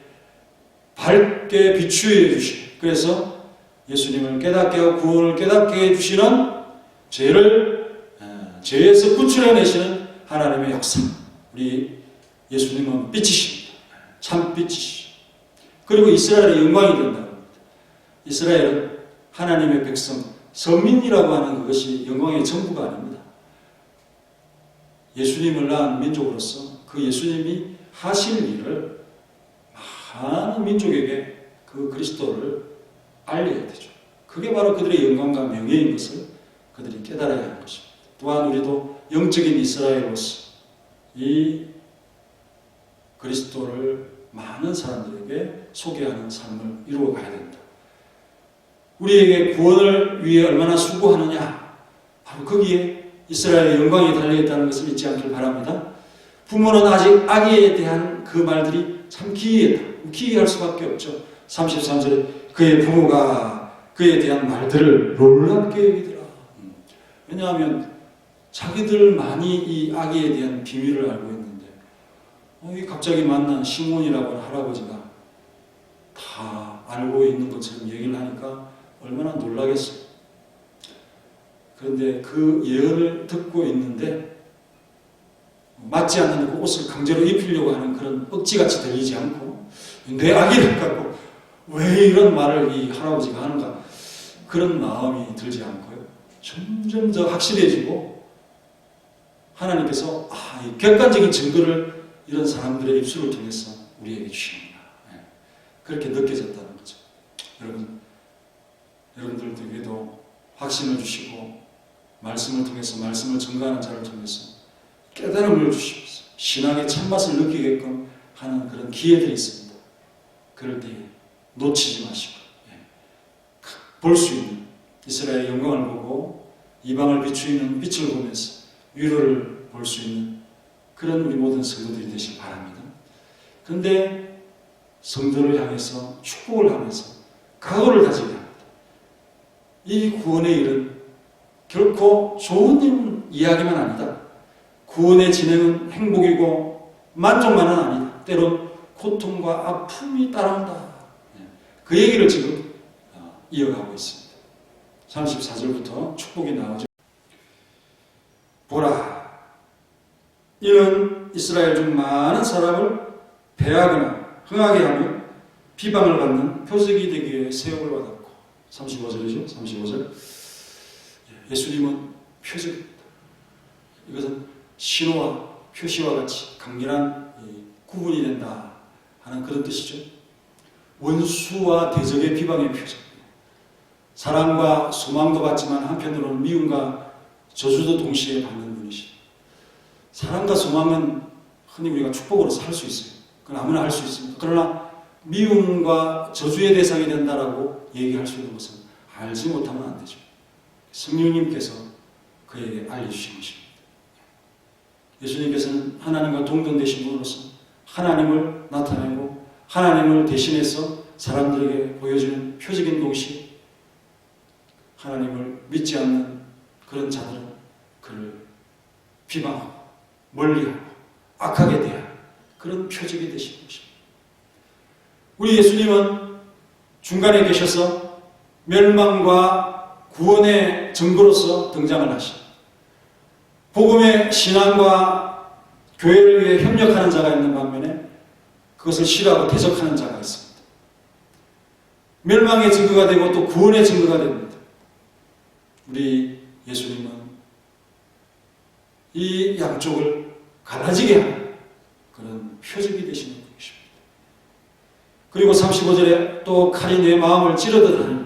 밝게 비추어 주시고, 그래서 예수님을 깨닫게 하고 구원을 깨닫게 해주시는 죄에서 구출해내시는 하나님의 역사. 우리 예수님은 빛이십니다. 참 빛이시죠. 그리고 이스라엘의 영광이 된다고 합니다. 이스라엘은 하나님의 백성, 서민이라고 하는 그것이 영광의 전부가 아닙니다. 예수님을 낳은 민족으로서 그 예수님이 하실 일을 많은 민족에게 그 그리스도를 알려야 되죠. 그게 바로 그들의 영광과 명예인 것을 그들이 깨달아야 하는 것입니다. 또한 우리도 영적인 이스라엘로서 이 그리스도를 많은 사람들에게 소개하는 삶을 이루어가야 된다. 우리에게 구원을 위해 얼마나 수고하느냐, 바로 거기에 이스라엘의 영광이 달려있다는 것을 잊지 않길 바랍니다. 부모는 아직 아기에 대한 그 말들이 참 기이했다. 기이할 수밖에 없죠. 33절에 그의 부모가 그에 대한 말들을 놀랍게 여기더라. 왜냐하면 자기들만이 이 아기에 대한 비밀을 알고 있는데, 이 갑자기 만난 시몬이라고 하는 할아버지가 다 알고 있는 것처럼 얘기를 하니까 얼마나 놀라겠어요. 그런데 그 예언을 듣고 있는데 맞지 않는 그 옷을 강제로 입히려고 하는 그런 억지같이 들리지 않고, 내 아기를 갖고 왜 이런 말을 이 할아버지가 하는가, 그런 마음이 들지 않고요. 점점 더 확실해지고 하나님께서 이 객관적인 증거를 이런 사람들의 입술을 통해서 우리에게 주십니다. 그렇게 느껴졌다는 거죠. 여러분들에게도 확신을 주시고 말씀을 통해서, 말씀을 증거하는 자를 통해서 깨달음을 주시면서 신앙의 참맛을 느끼게끔 하는 그런 기회들이 있습니다. 그럴 때 놓치지 마시고 볼 수 있는 이스라엘의 영광을 보고 이방을 비추이는 빛을 보면서 위로를 볼 수 있는 그런 우리 모든 성도들이 되시기 바랍니다. 그런데 성도를 향해서 축복을 하면서 각오를 다지게 합니다. 이 구원의 일은 결코 좋은 이야기만 아니다. 구원의 진행은 행복이고 만족만은 아니다. 때론 고통과 아픔이 따라온다. 그 얘기를 지금 이어가고 있습니다. 34절부터 축복이 나오죠. 보라, 이는 이스라엘 중 많은 사람을 배하거나 흥하게 하며 비방을 받는 표적이 되기 위해 세움을 받았고, 35절이죠. 35절. 예수님은 표적입니다. 이것은 신호와 표시와 같이 강렬한 구분이 된다 하는 그런 뜻이죠. 원수와 대적의 비방의 표적. 사랑과 소망도 받지만 한편으로는 미움과 저주도 동시에 받는 분이시죠. 사랑과 소망은 흔히 우리가 축복으로 살 수 있어요. 그건 아무나 할 수 있습니다. 그러나 미움과 저주의 대상이 된다라고 얘기할 수 있는 것은 알지 못하면 안 되죠. 성령님께서 그에게 알려주신 것입니다. 예수님께서는 하나님과 동등되신 분으로서 하나님을 나타내고 하나님을 대신해서 사람들에게 보여주는 표적인 동시에 하나님을 믿지 않는 그런 자들은 그를 비방하고 멀리하고 악하게 대하는 그런 표적이 되시는 것입니다. 우리 예수님은 중간에 계셔서 멸망과 구원의 증거로서 등장을 하십니다. 복음의 신앙과 교회를 위해 협력하는 자가 있는 반면에 그것을 싫어하고 대적하는 자가 있습니다. 멸망의 증거가 되고 또 구원의 증거가 됩니다. 우리 예수님은 이 양쪽을 갈라지게 하는 그런 표적이 되시는 것입니다. 그리고 35절에 또 칼이 내 마음을 찌르듯 하니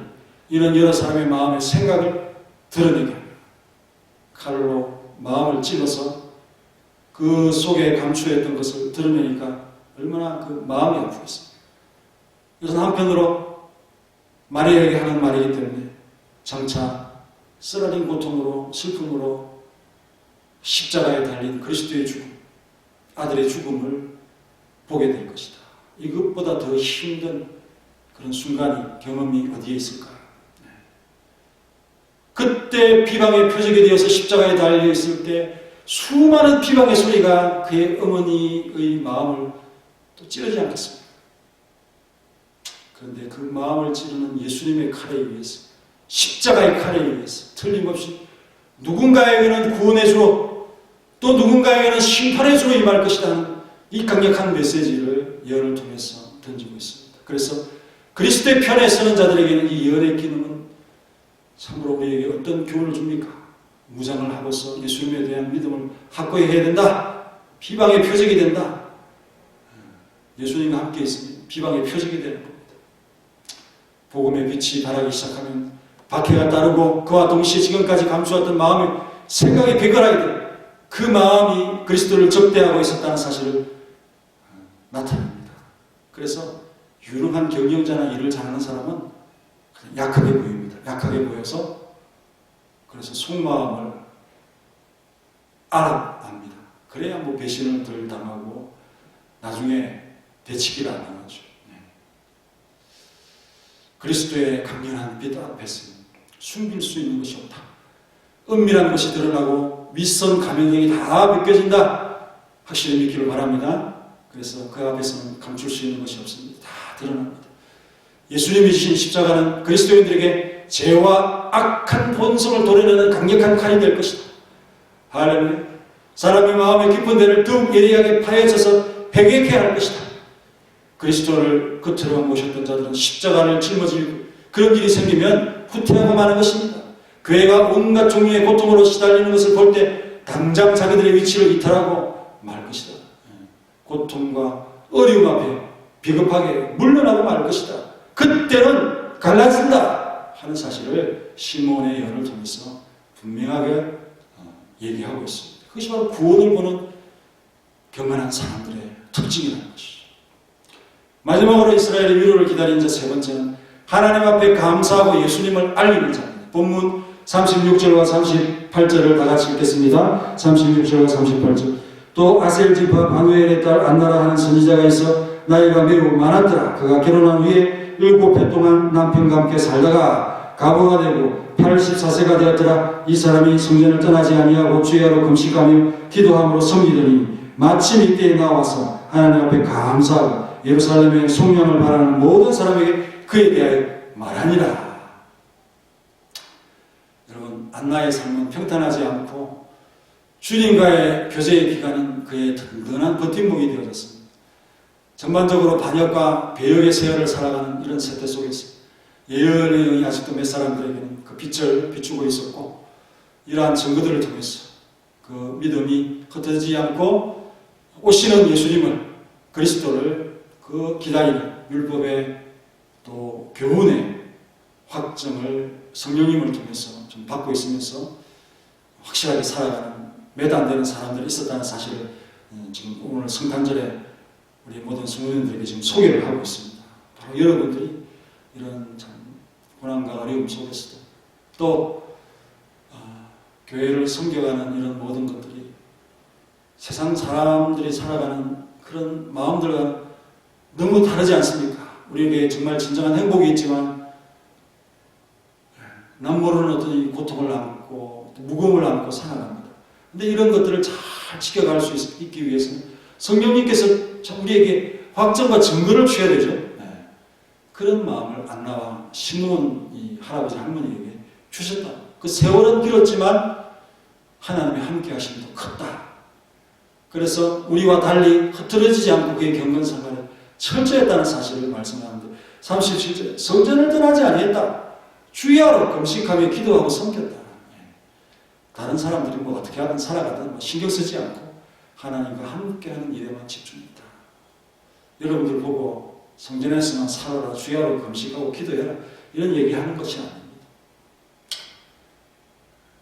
이는 여러 사람의 마음의 생각을 드러내게 합니다. 칼로 마음을 찔러서 그 속에 감추어있던 것을 드러내니까 얼마나 그 마음이 아프겠습니까? 이것은 한편으로 마리아에게 하는 말이기 때문에 장차 쓰라린 고통으로 슬픔으로 십자가에 달린 그리스도의 죽음, 아들의 죽음을 보게 될 것이다. 이것보다 더 힘든 그런 순간이, 경험이 어디에 있을까요? 그때 비방의 표적이 되어서 십자가에 달려있을 때 수많은 비방의 소리가 그의 어머니의 마음을 또 찌르지 않겠습니까? 그런데 그 마음을 찌르는 예수님의 칼에 의해서, 십자가의 칼에 의해서 틀림없이 누군가에게는 구원의 주로 또 누군가에게는 심판의 주로 임할 것이라는 이 강력한 메시지를 예언을 통해서 던지고 있습니다. 그래서 그리스도의 편에 서는 자들에게는 이 예언의 기능은 참으로 우리에게 어떤 교훈을 줍니까? 무장을 하고서 예수님에 대한 믿음을 확고히 해야 된다. 비방의 표적이 된다. 예수님과 함께 있으면 비방의 표적이 되는 겁니다. 복음의 빛이 발하기 시작하면 박해가 따르고 그와 동시에 지금까지 감추었던 마음의 생각이 비결하게 됩니다. 그 마음이 그리스도를 적대하고 있었다는 사실을 나타냅니다. 그래서 유능한 경영자나 일을 잘하는 사람은 약하게 보입니다. 약하게 보여서 그래서 속마음을 알아합니다. 그래야 뭐 배신을 덜 당하고 나중에 대치기를 안 하죠. 그리스도의 강렬한 빛 앞에서는 숨길 수 있는 것이 없다. 은밀한 것이 드러나고 윗선 가면형이 다 벗겨진다. 확실히 믿기를 바랍니다. 그래서 그 앞에서는 감출 수 있는 것이 없습니다. 다 드러납니다. 예수님이 지신 십자가는 그리스도인들에게 죄와 악한 본성을 도려내는 강력한 칼이 될 것이다. 할렐루야. 사람의 마음의 깊은 데를 더욱 예리하게 파헤쳐서 회개케 할 것이다. 그리스도를 겉으로 모셨던 자들은 십자가를 짊어지고 그런 일이 생기면 후퇴하고 마는 것입니다. 교회가 온갖 종류의 고통으로 시달리는 것을 볼 때 당장 자기들의 위치를 이탈하고 말 것이다. 고통과 어려움 앞에 비겁하게 물러나고 말 것이다. 그때는 갈라진다 하는 사실을 시몬의 예언을 통해서 분명하게 얘기하고 있습니다. 그것이 바로 구원을 보는 경건한 사람들의 특징이라는 것이죠. 마지막으로 이스라엘의 위로를 기다린 자 세 번째는 하나님 앞에 감사하고 예수님을 알리는 자입니다. 본문 36절과 38절을 다 같이 읽겠습니다. 36절과 38절. 또 아셀 지파 바누엘의 딸 안나라 하는 선지자가 있어 나이가 매우 많았더라. 그가 결혼한 후에 7해 동안 남편과 함께 살다가 가부가 되고 84세가 되었더라. 이 사람이 성전을 떠나지 아니하고 주야로 금식하며 기도함으로 섬기더니 마침 이때에 나와서 하나님 앞에 감사하고 예루살렘의 속량을 바라는 모든 사람에게 그에 대하여 말하니라. 여러분, 안나의 삶은 평탄하지 않고 주님과의 교제의 기간은 그의 든든한 버팀목이 되어졌습니다. 전반적으로 반역과 배역의 세월을 살아가는 이런 세대 속에서 예언의 영이 아직도 몇 사람들에게는 그 빛을 비추고 있었고, 이러한 증거들을 통해서 그 믿음이 흩어지지 않고 오시는 예수님을, 그리스도를 그 기다리는 율법의 또 교훈의 확정을 성령님을 통해서 좀 받고 있으면서 확실하게 살아가는 몇 안 되는 사람들이 있었다는 사실을 지금 오늘 성탄절에 우리 모든 성도님들에게 지금 소개를 하고 있습니다. 바로 여러분들이 이런 참 고난과 어려움 속에서도 또 교회를 섬겨가는 이런 모든 것들이 세상 사람들이 살아가는 그런 마음들과 너무 다르지 않습니까? 우리에게 정말 진정한 행복이 있지만 남 모르는 어떤 이 고통을 안고 무거움을 안고 살아갑니다. 근데 이런 것들을 잘 지켜갈 수 있기 위해서는 성령님께서 참 우리에게 확정과 증거를 주셔야 되죠. 네. 그런 마음을 안나와 시므온 이 할아버지 할머니에게 주셨다. 그 세월은 길었지만 하나님의 함께 하심이 더 컸다. 그래서 우리와 달리 흐트러지지 않고 그의 경건 생활에 철저했다는 사실을 말씀하는데 37절 성전을 떠나지 아니했다. 주야로 금식하며 기도하고 섬겼다. 다른 사람들이 뭐 어떻게 하든 살아가든 뭐 신경 쓰지 않고 하나님과 함께하는 일에만 집중했다. 여러분들 보고 성전에서만 살아라, 주야로 금식하고 기도해라 이런 얘기하는 것이 아닙니다.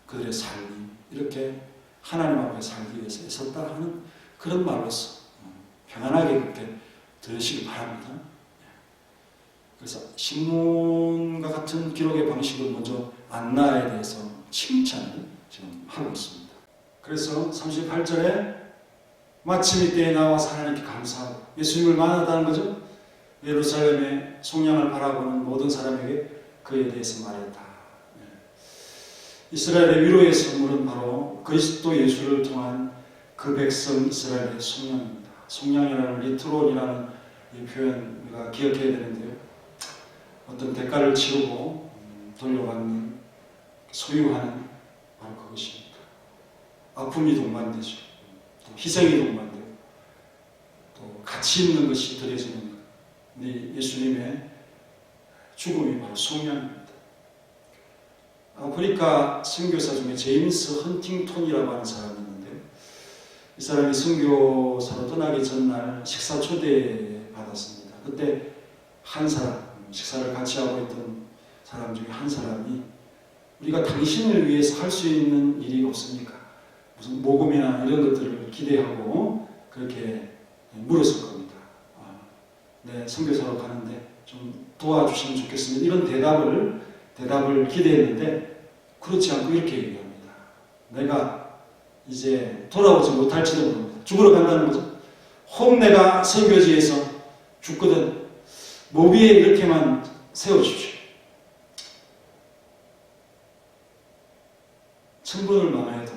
그들의 삶이 이렇게 하나님 앞에 살기 위해서 애썼다 하는 그런 말로서 평안하게 그렇게 들으시기 바랍니다. 그래서 신문과 같은 기록의 방식을 먼저 안나에 대해서 칭찬을 지금 하고 있습니다. 그래서 38절에 마침 이때에 나와서 하나님께 감사하고 예수님을 만났다는 거죠. 예루살렘의 속량을 바라보는 모든 사람에게 그에 대해서 말했다. 이스라엘의 위로의 선물은 바로 그리스도 예수를 통한 그 백성 이스라엘의 속량입니다. 속량이라는 리트론이라는 이 표현 우리가 기억해야 되는데요. 어떤 대가를 치르고 돌려받는, 소유하는 바로 그것입니다. 아픔이 동반되죠. 또 희생이 동반되고 또 가치 있는 것이 드려지는 것. 근데 예수님의 죽음이 바로 속량입니다. 아프리카 선교사 중에 제임스 헌팅턴이라고 하는 사람이 있는데 이 사람이 선교사로 떠나기 전날 식사 초대 받았습니다. 그때 한 사람, 식사를 같이 하고 있던 사람 중에 한 사람이 우리가 당신을 위해서 할 수 있는 일이 없습니까? 무슨 모금이나 이런 것들을 기대하고 그렇게 물었을 겁니다. 네, 선교사로 가는데 좀 도와주시면 좋겠습니다. 이런 대답을 기대했는데 그렇지 않고 이렇게 얘기합니다. 내가 이제 돌아오지 못할지도 모릅니다. 죽으러 간다는 거죠. 혹 내가 선교지에서 죽거든 목 위에 이렇게만 세워주십시오. 천번을 만회해도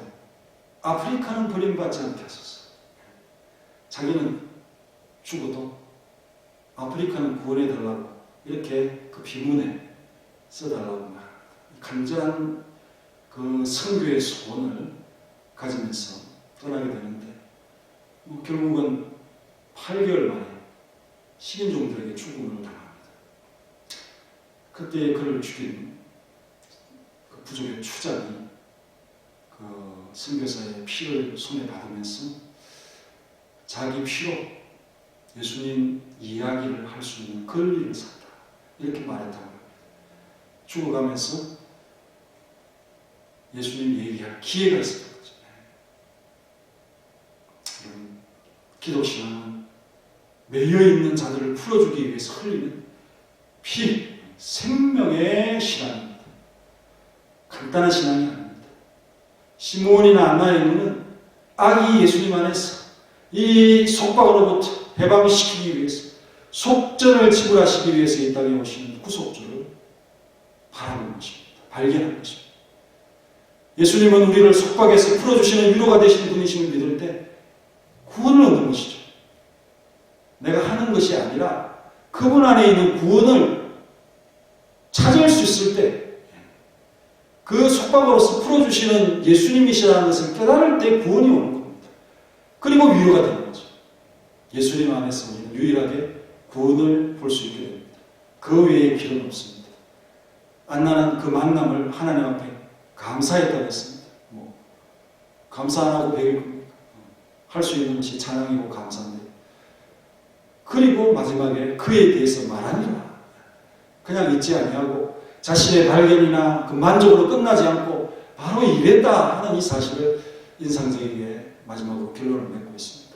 아프리카는 버림받지 않게 하소서. 자기는 죽어도 아프리카는 구원해달라고 이렇게 그 비문에 써달라고 말합니다. 간절한 그 선교의 소원을 가지면서 떠나게 되는데 결국은 8개월 만에 식인종들에게 죽음을 당합니다. 그때 그를 죽인 그 부족의 추장이 그 선교사의 피를 손에 받으면서 자기 피로 예수님 이야기를 할 수 있는 권리를 샀다. 이렇게 말했다고 합니다. 죽어가면서 예수님 얘기할 기회가 있었던 거죠. 기독신앙은 매여있는 자들을 풀어주기 위해서 흘리는 피, 생명의 신앙입니다. 간단한 신앙이 아닙니다. 시므온이나 안나의 눈은 아기 예수님 안에서 이 속박으로부터 해방시키기 위해서 속전을 지불하시기 위해서 이 땅에 오신 구속주를 바라는 것입니다. 발견한 것입니다. 예수님은 우리를 속박에서 풀어주시는 위로가 되시는 분이심을 믿을 때 구원을 얻는 것이죠. 내가 하는 것이 아니라 그분 안에 있는 구원을 찾을 수 있을 때 그 속박으로서 풀어주시는 예수님이시라는 것을 깨달을 때 구원이 오는 겁니다. 그리고 위로가 되는 거죠. 예수님 안에서 우리는 유일하게 구원을 볼 수 있게 됩니다. 그 외에 길은 없습니다. 안나는 그 만남을 하나님 앞에 감사했다고 했습니다. 감사 안 하고 배길 겁니까? 할 수 있는 것이 찬양이고 감사인데 그리고 마지막에 그에 대해서 말하니라. 그냥 잊지 아니하고 자신의 발견이나 그 만족으로 끝나지 않고 바로 이랬다 하는 이 사실을 인상적이게 마지막으로 결론을 맺고 있습니다.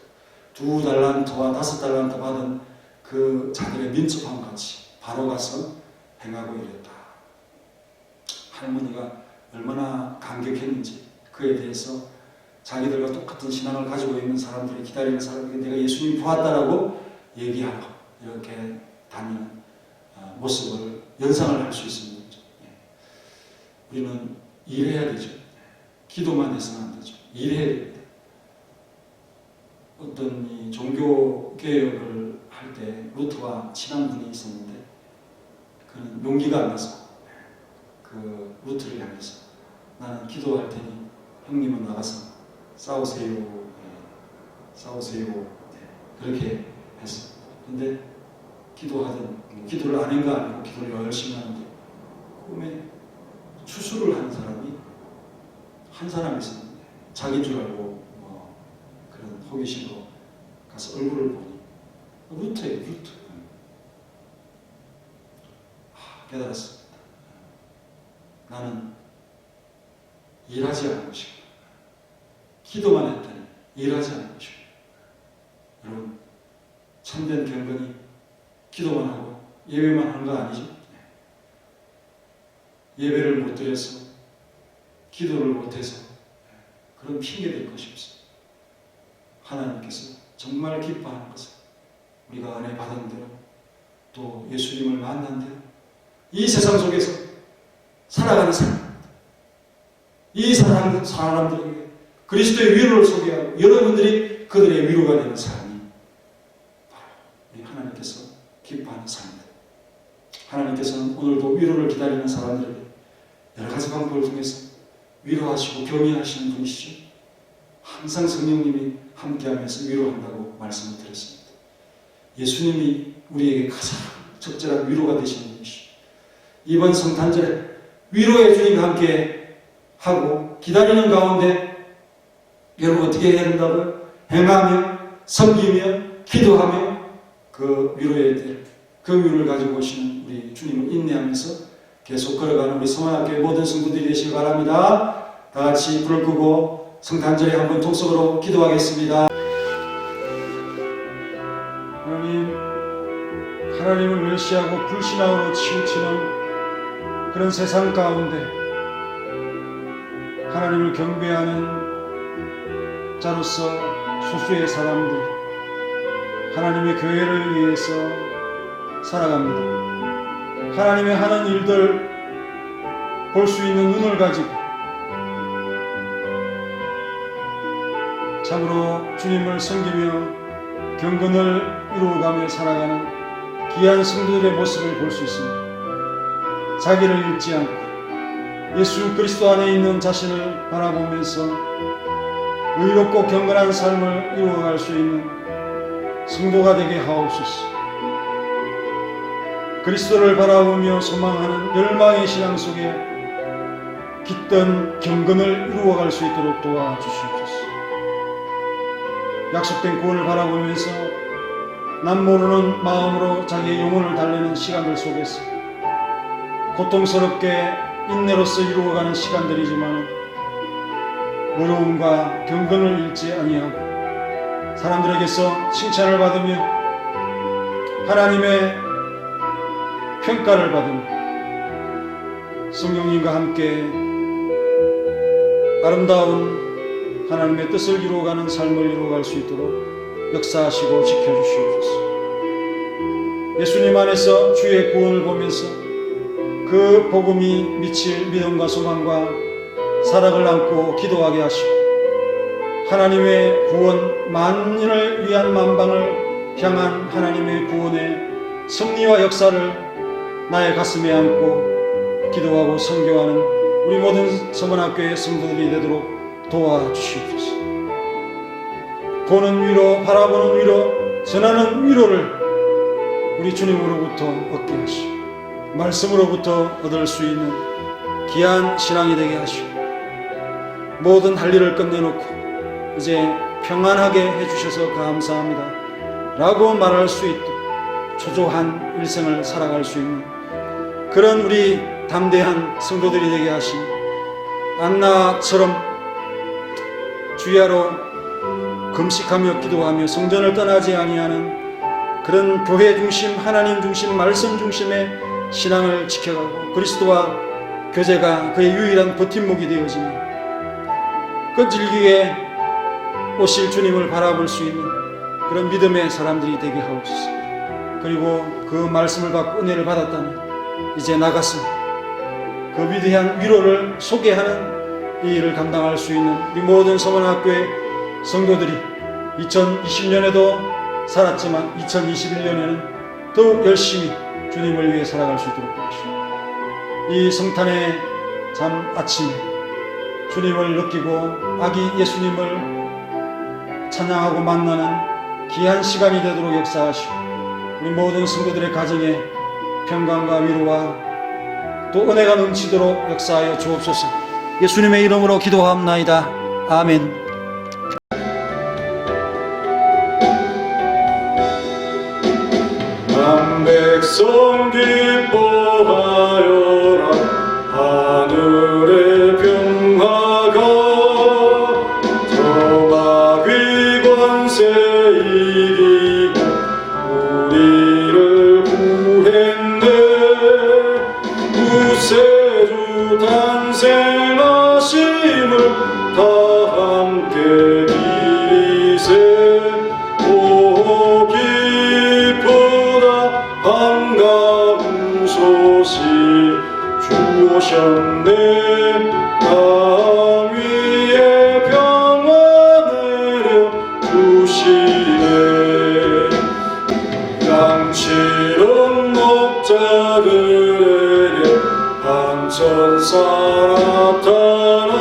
2달란트와 5달란트 받은 그 자들의 민첩함 같이 바로 가서 행하고 이랬다. 할머니가 얼마나 감격했는지 그에 대해서 자기들과 똑같은 신앙을 가지고 있는 사람들이 기다리는 사람에게 내가 예수님 보았다라고 얘기하고 이렇게 다니는 모습을 연상을 할 수 있습니다. 우리는 일해야 되죠. 기도만 해서는 안 되죠. 일해야 됩니다. 어떤 이 종교 개혁을 할 때 루터와 친한 분이 있었는데 그는 용기가 안 나서 그 루터를 향해서 나는 기도할 테니 형님은 나가서 싸우세요. 싸우세요. 그렇게 했어. 근데 기도를 안 한 거 아니고 기도를 열심히 하는데 꿈에 추수를 하는 사람이 한 사람이 있었는데 자기인 줄 알고 그런 호기심으로 가서 얼굴을 보니 루터예요. 루터. 깨달았습니다. 나는 일하지 않은 것이고 기도만 했더니 일하지 않은 것이고 여러분 참된 경건이 기도만 하고 예배만 하는 거 아니죠? 예배를 못 드려서 기도를 못해서 그런 핑계 될 것이 없습니다. 하나님께서 정말 기뻐하는 것은 우리가 은혜 받은 대로 또 예수님을 만난 대로 이 세상 속에서 살아가는 사람, 이 사람들에게 그리스도의 위로를 소개하고 여러분들이 그들의 위로가 되는 삶이 바로 우리 하나님께서 기뻐하는 삶입니다. 하나님께서는 오늘도 위로를 기다리는 사람들에게 여러 가지 방법을 통해서 위로하시고 격려하시는 분이시죠. 항상 성령님이 함께하면서 위로한다고 말씀을 드렸습니다. 예수님이 우리에게 가장 적절한 위로가 되시는 분이시죠. 이번 성탄절에 위로의 주님과 함께 하고 기다리는 가운데 여러분 어떻게 해야 된다고요? 행하며 섬기며 기도하며 그 위로를 가지고 오시는 우리 주님을 인내하면서 계속 걸어가는 우리 성환학교의 모든 성도들이 되시기 바랍니다. 다 같이 불을 끄고 성탄절에 한번 통속으로 기도하겠습니다. 하나님을 멸시하고 불신앙으로 치우치는 그런 세상 가운데 하나님을 경배하는 자로서 소수의 사람들 하나님의 교회를 위해서 살아갑니다. 하나님의 하는 일들 볼 수 있는 눈을 가지고 참으로 주님을 섬기며 경건을 이루어가며 살아가는 귀한 성도들의 모습을 볼 수 있습니다. 자기를 잃지 않고 예수 그리스도 안에 있는 자신을 바라보면서 의롭고 경건한 삶을 이루어갈 수 있는 성도가 되게 하옵소서. 그리스도를 바라보며 소망하는 열망의 신앙 속에 깃든 경건을 이루어갈 수 있도록 도와주시옵소서. 약속된 구원을 바라보면서 남 모르는 마음으로 자기의 영혼을 달래는 시간들 속에서 고통스럽게 인내로서 이루어가는 시간들이지만 어려움과 경건을 잃지 아니하고 사람들에게서 칭찬을 받으며 하나님의 평가를 받으며 성령님과 함께 아름다운 하나님의 뜻을 이루어가는 삶을 이루어갈 수 있도록 역사하시고 지켜주시옵소서. 예수님 안에서 주의 구원을 보면서 그 복음이 미칠 믿음과 소망과 사랑을 안고 기도하게 하시고 하나님의 구원 만인을 위한 만방을 향한 하나님의 구원의 승리와 역사를 나의 가슴에 안고 기도하고 선교하는 우리 모든 서문학교의 성도들이 되도록 도와주시옵소서. 보는 위로, 바라보는 위로, 전하는 위로를 우리 주님으로부터 얻게 하시고 말씀으로부터 얻을 수 있는 귀한 신앙이 되게 하시고 모든 할 일을 끝내놓고 이제 평안하게 해주셔서 감사합니다 라고 말할 수 있도록 초조한 일생을 살아갈 수 있는 그런 우리 담대한 성도들이 되게 하시니 안나처럼 주야로 금식하며 기도하며 성전을 떠나지 아니하는 그런 교회 중심, 하나님 중심, 말씀 중심의 신앙을 지켜가고 그리스도와 교제가 그의 유일한 버팀목이 되어지며 끈질기게 오실 주님을 바라볼 수 있는 그런 믿음의 사람들이 되게 하옵소서. 그리고 그 말씀을 받고 은혜를 받았다면 이제 나가서 그 위대한 위로를 소개하는 이 일을 감당할 수 있는 우리 모든 서문학교의 성도들이 2020년에도 살았지만 2021년에는 더욱 열심히 주님을 위해 살아갈 수 있도록 도와주시고, 이 성탄의 참 아침에 주님을 느끼고 아기 예수님을 찬양하고 만나는 귀한 시간이 되도록 역사하시고, 우리 모든 성도들의 가정에 평강과 위로와 또 은혜가 넘치도록 역사하여 주옵소서. 예수님의 이름으로 기도하옵나이다. 아멘. 백성 기뻐하여라. 하늘의 평화가 저 마귀 권세 이기고 우리를 구했네. 구세주 탄생하심을 다 함께 기리세. 오 기쁘다 반가운 소식 주 오셨네. 땅 위에 평안을 주시네. 양치는 목자들에게 한천사 나타나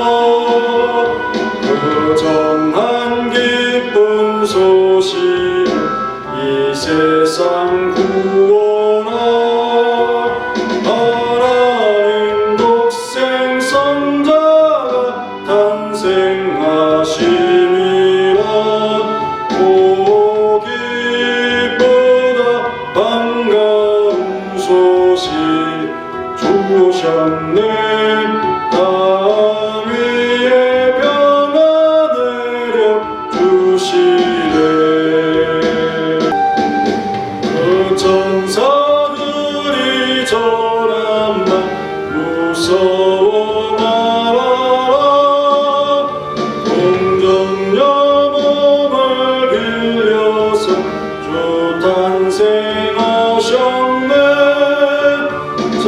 그 전한 기쁜 소식 이 세상 구원할 하나님 독생 선자가 탄생하심이라. 오 기쁘다 반가운 소식 주 오셨네. 땅 위에 평안을 주시네. 천사들이 전한 말 무서워 말아라. 동정 영혼을 빌려서 주 탄생하셨네. 저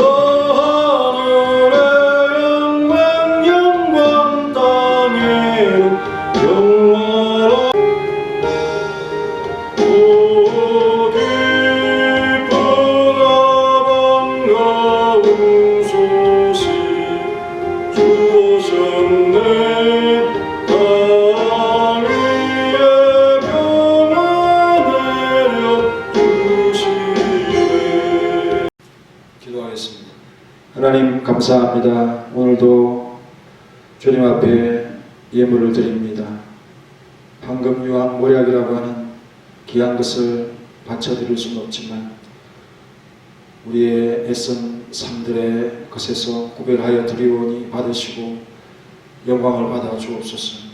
하늘의 영광 땅에는 영원한 기도하겠습니다. 하나님 감사합니다. 오늘도 주님 앞에 예물을 드립니다. 황금 유황 모략이라고 하는 귀한 것을 바쳐드릴 수는 없지만 우리의 애쓴 삶들의 것에서 구별하여 드리오니 받으시고 영광을 받아 주옵소서.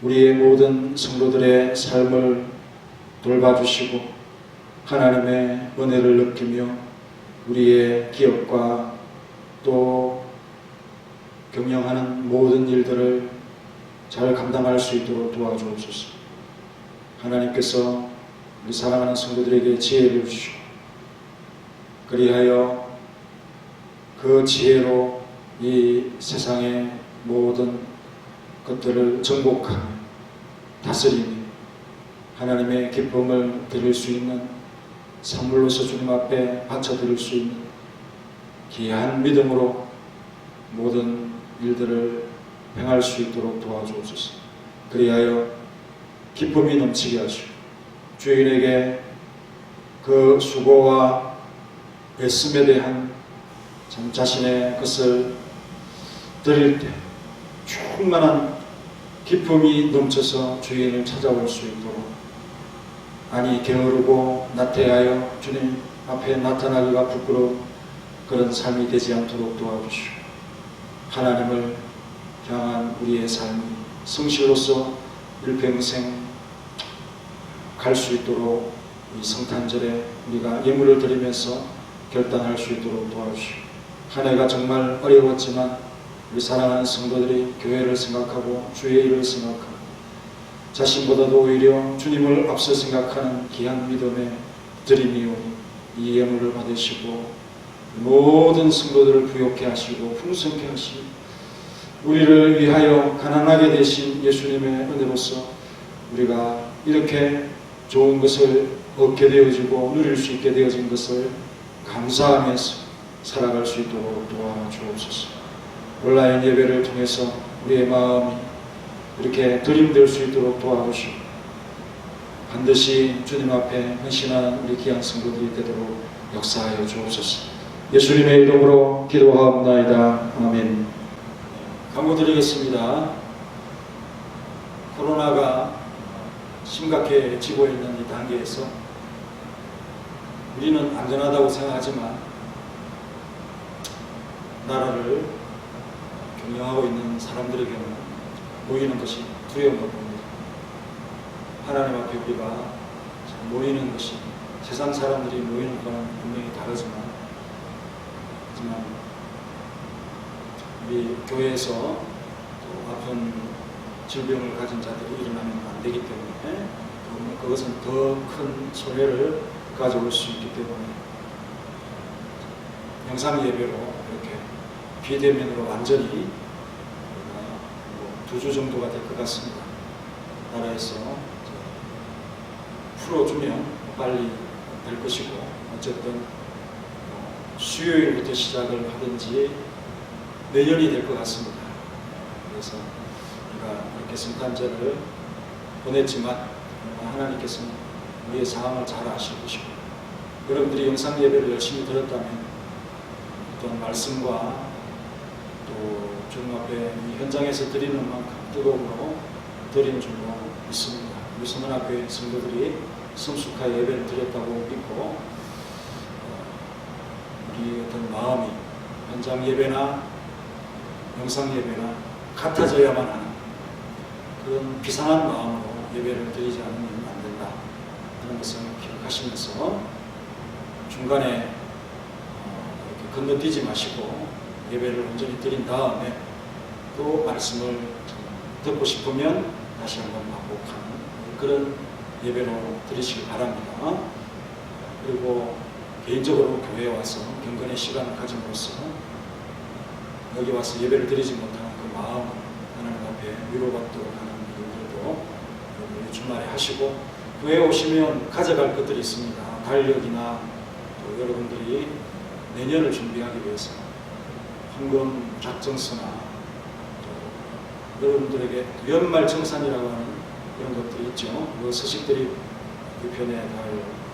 우리의 모든 성도들의 삶을 돌봐주시고 하나님의 은혜를 느끼며 우리의 기업과 또 경영하는 모든 일들을 잘 감당할 수 있도록 도와주옵소서. 하나님께서 우리 사랑하는 성도들에게 지혜를 주시고 그리하여 그 지혜로 이 세상의 모든 것들을 정복하며 다스리며 하나님의 기쁨을 드릴 수 있는 선물로서 주님 앞에 바쳐드릴 수 있는 귀한 믿음으로 모든 일들을 행할 수 있도록 도와주옵소서. 그리하여 기쁨이 넘치게 하시고 주인에게 그 수고와 애씀에 대한 참 자신의 것을 드릴 때 충만한 기쁨이 넘쳐서 주인을 찾아올 수 있도록 아니 게으르고 나태하여 주님 앞에 나타나기가 부끄러운 그런 삶이 되지 않도록 도와주시고 하나님을 향한 우리의 삶이 성실로서 일평생 갈 수 있도록 이 성탄절에 우리가 예물을 드리면서 결단할 수 있도록 도와주시고 한 해가 정말 어려웠지만 우리 사랑하는 성도들이 교회를 생각하고 주의 일을 생각하고 자신보다도 오히려 주님을 앞서 생각하는 귀한 믿음의 드림이오니 이 예물을 받으시고 모든 성도들을 부욕케 하시고 풍성케 하시고 우리를 위하여 가난하게 되신 예수님의 은혜로서 우리가 이렇게 좋은 것을 얻게 되어지고 누릴 수 있게 되어진 것을 감사하면서 살아갈 수 있도록 도와주옵소서. 온라인 예배를 통해서 우리의 마음이 이렇게 드림될 수 있도록 도와주시고 반드시 주님 앞에 헌신하는 우리 귀한 성도들이 되도록 역사하여 주옵소서. 예수님의 이름으로 기도하옵나이다. 아멘. 강구드리겠습니다. 코로나가 심각해지고 있는 이 단계에서 우리는 안전하다고 생각하지만 나라를 경영하고 있는 사람들에게는 모이는 것이 두려운 것 봅니다. 하나님 앞에 우리가 모이는 것이 세상 사람들이 모이는 것은 분명히 다르지만 우리 교회에서 또 아픈 질병을 가진 자들이 일어나면 안 되기 때문에 그것은 더 큰 손해를 가져올 수 있기 때문에 영상 예배로 이렇게 비대면으로 완전히 2주 정도가 될 것 같습니다. 나라에서 풀어주면 빨리 될 것이고 어쨌든 수요일부터 시작을 하든지 내년이 될 것 같습니다. 그래서 우리가 이렇게 성탄절을 보냈지만 하나님께서는 우리의 상황을 잘 아실 것이고 여러분들이 영상 예배를 열심히 들었다면 어떤 말씀과 또 주님 앞에 이 현장에서 드리는 만큼 뜨거움으로 드린 줄로 믿습니다. 우리 선언학교의 성도들이 성숙하게 예배를 드렸다고 믿고 우리 어떤 마음이 현장 예배나 영상 예배나 같아져야만 하는 그런 비상한 마음으로 예배를 드리지 않으면 안 된다 하는 것을 기억하시면서 중간에 이렇게 건너뛰지 마시고 예배를 온전히 드린 다음에 또 말씀을 듣고 싶으면 다시 한번 반복하는 그런 예배로 드리시기 바랍니다. 그리고 개인적으로 교회에 와서 경건의 시간을 가짐으로써 여기 와서 예배를 드리지 못하는 그 마음 하나님 앞에 위로받도록 하는 일들도 주말에 하시고 교회에 오시면 가져갈 것들이 있습니다. 달력이나 또 여러분들이 내년을 준비하기 위해서 헌금 작정서나 또 여러분들에게 연말 정산이라고 하는 그런 것들이 있죠. 그 서식들이 그 편에 다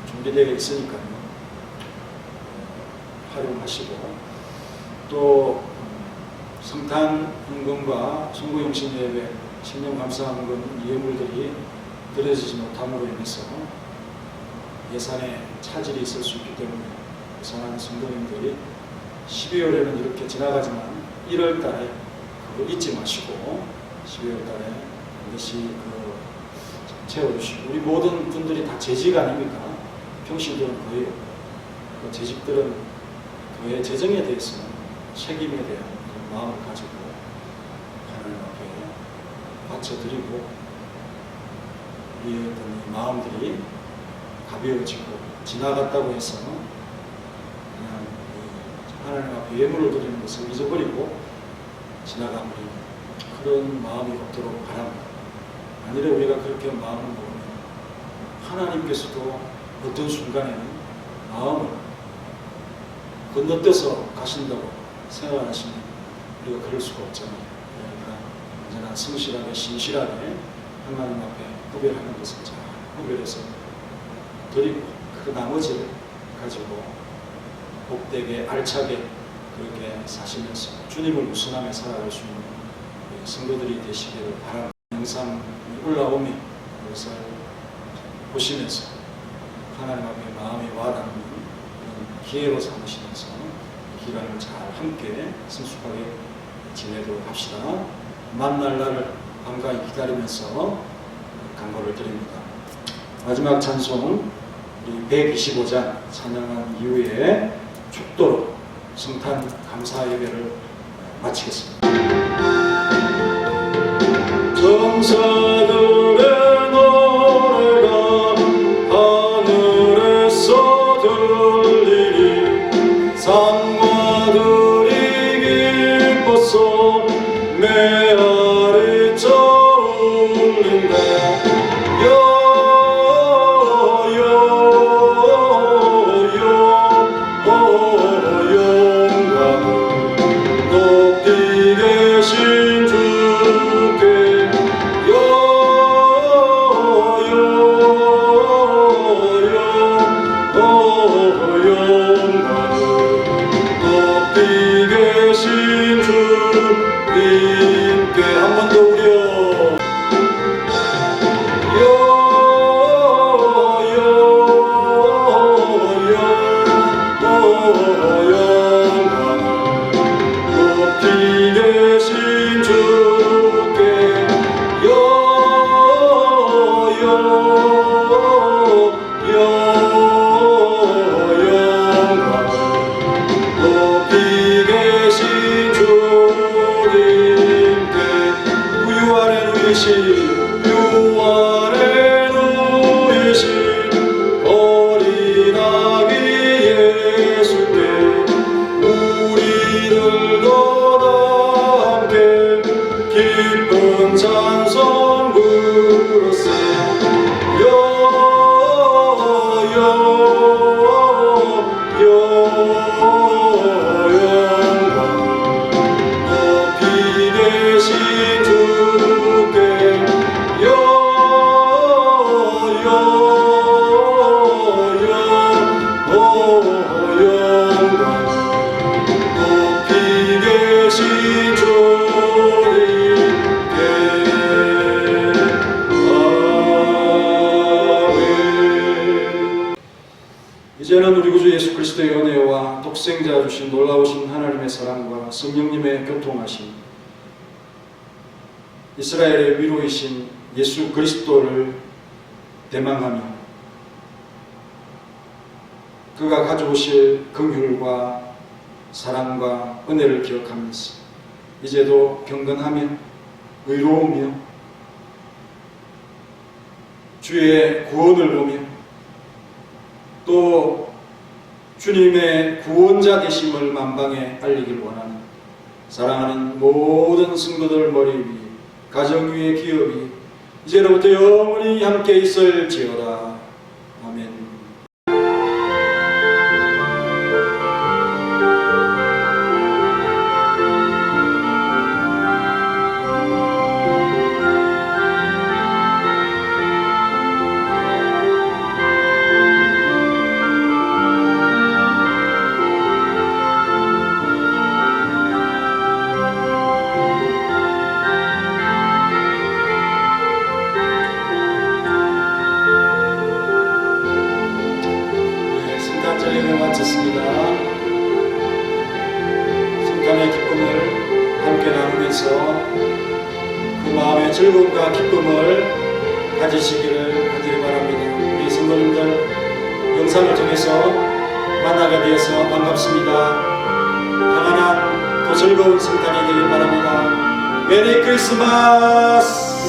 준비되어 있으니까요. 활용하시고 또 성탄 헌금과 송구용신 예배, 신령 감사 헌금 예물들이 드려지지 못함으로 인해서 예산에 차질이 있을 수 있기 때문에 예산하는 성도님들이 12월에는 이렇게 지나가지만 1월 달에 그거 잊지 마시고 12월 달에 반드시 채워주시고 우리 모든 분들이 다 재직 아닙니까? 평신들은 거의 그 재직들은 교회 재정에 대해서는 책임에 대한 마음을 가지고 하나님 앞에 바쳐드리고 우리의 어떤 이 마음들이 가벼워지고 지나갔다고 해서 그냥 하나님 앞에 예물을 드리는 것을 잊어버리고 지나가버리는 그런 마음이 없도록 바랍니다. 만일에 우리가 그렇게 마음을 먹으면 하나님께서도 어떤 순간에는 마음을 건너뛰어서 가신다고 생각하시면 우리가 그럴 수가 없잖아요. 그러니까 언제나 성실하게 신실하게 하나님 앞에 구별하는 것을 잘 구별해서 드리고 그 나머지를 가지고 복되게 알차게 그렇게 사시면서 주님을 우선하며 살아갈 수 있는 성도들이 되시기를 바랍니다. 영상 올라오면 그것을 보시면서 하나님 앞에 마음이 와닿는 그런 기회로 삼으시면서 기간을 잘 함께 성숙하게 지내도록 합시다. 만날 날을 간간히 기다리면서 간구를 드립니다. 마지막 찬송 우리 125장 찬양한 이후에 축도로 성탄 감사 예배를 마치겠습니다. 천사들의 노래가 하늘에서 들리니 산마들이 기뻐서 메아리 쳐 울린다. 주님께 한 번 더 우려 높이 계신 주께 높이 계신 주님께 유 안에 누이신 어린 아기 예수께 우리들도 다 함께 기쁜 찬송 부르세 높이 계신 주께 높이 계신 주님께 아멘. 이제는 우리 구주 예수 그리스도의 은혜와 독생자 주신 놀라우신 하나님의 사랑과 성령님의 교통하심, 이스라엘의 위로이신 예수 그리스도를 대망하며 그가 가져오실 긍휼과 사랑과 은혜를 기억하면서 이제도 경건하며 의로우며 주의 구원을 보며 또 주님의 구원자 되심을 만방에 알리길 원하는 사랑하는 모든 성도들 머리 위 가정 위의 기업이 이제로부터 영원히 함께 있을지어다. 아멘. 마쳤습니다. 성탄의 기쁨을 함께 나누면서 그 마음의 즐거움과 기쁨을 가지시기를 간절히 바랍니다. 우리 성도님들 영상을 통해서 만나게 되어서 반갑습니다. 평안한 또 즐거운 성탄이 되길 바랍니다. 메리 크리스마스!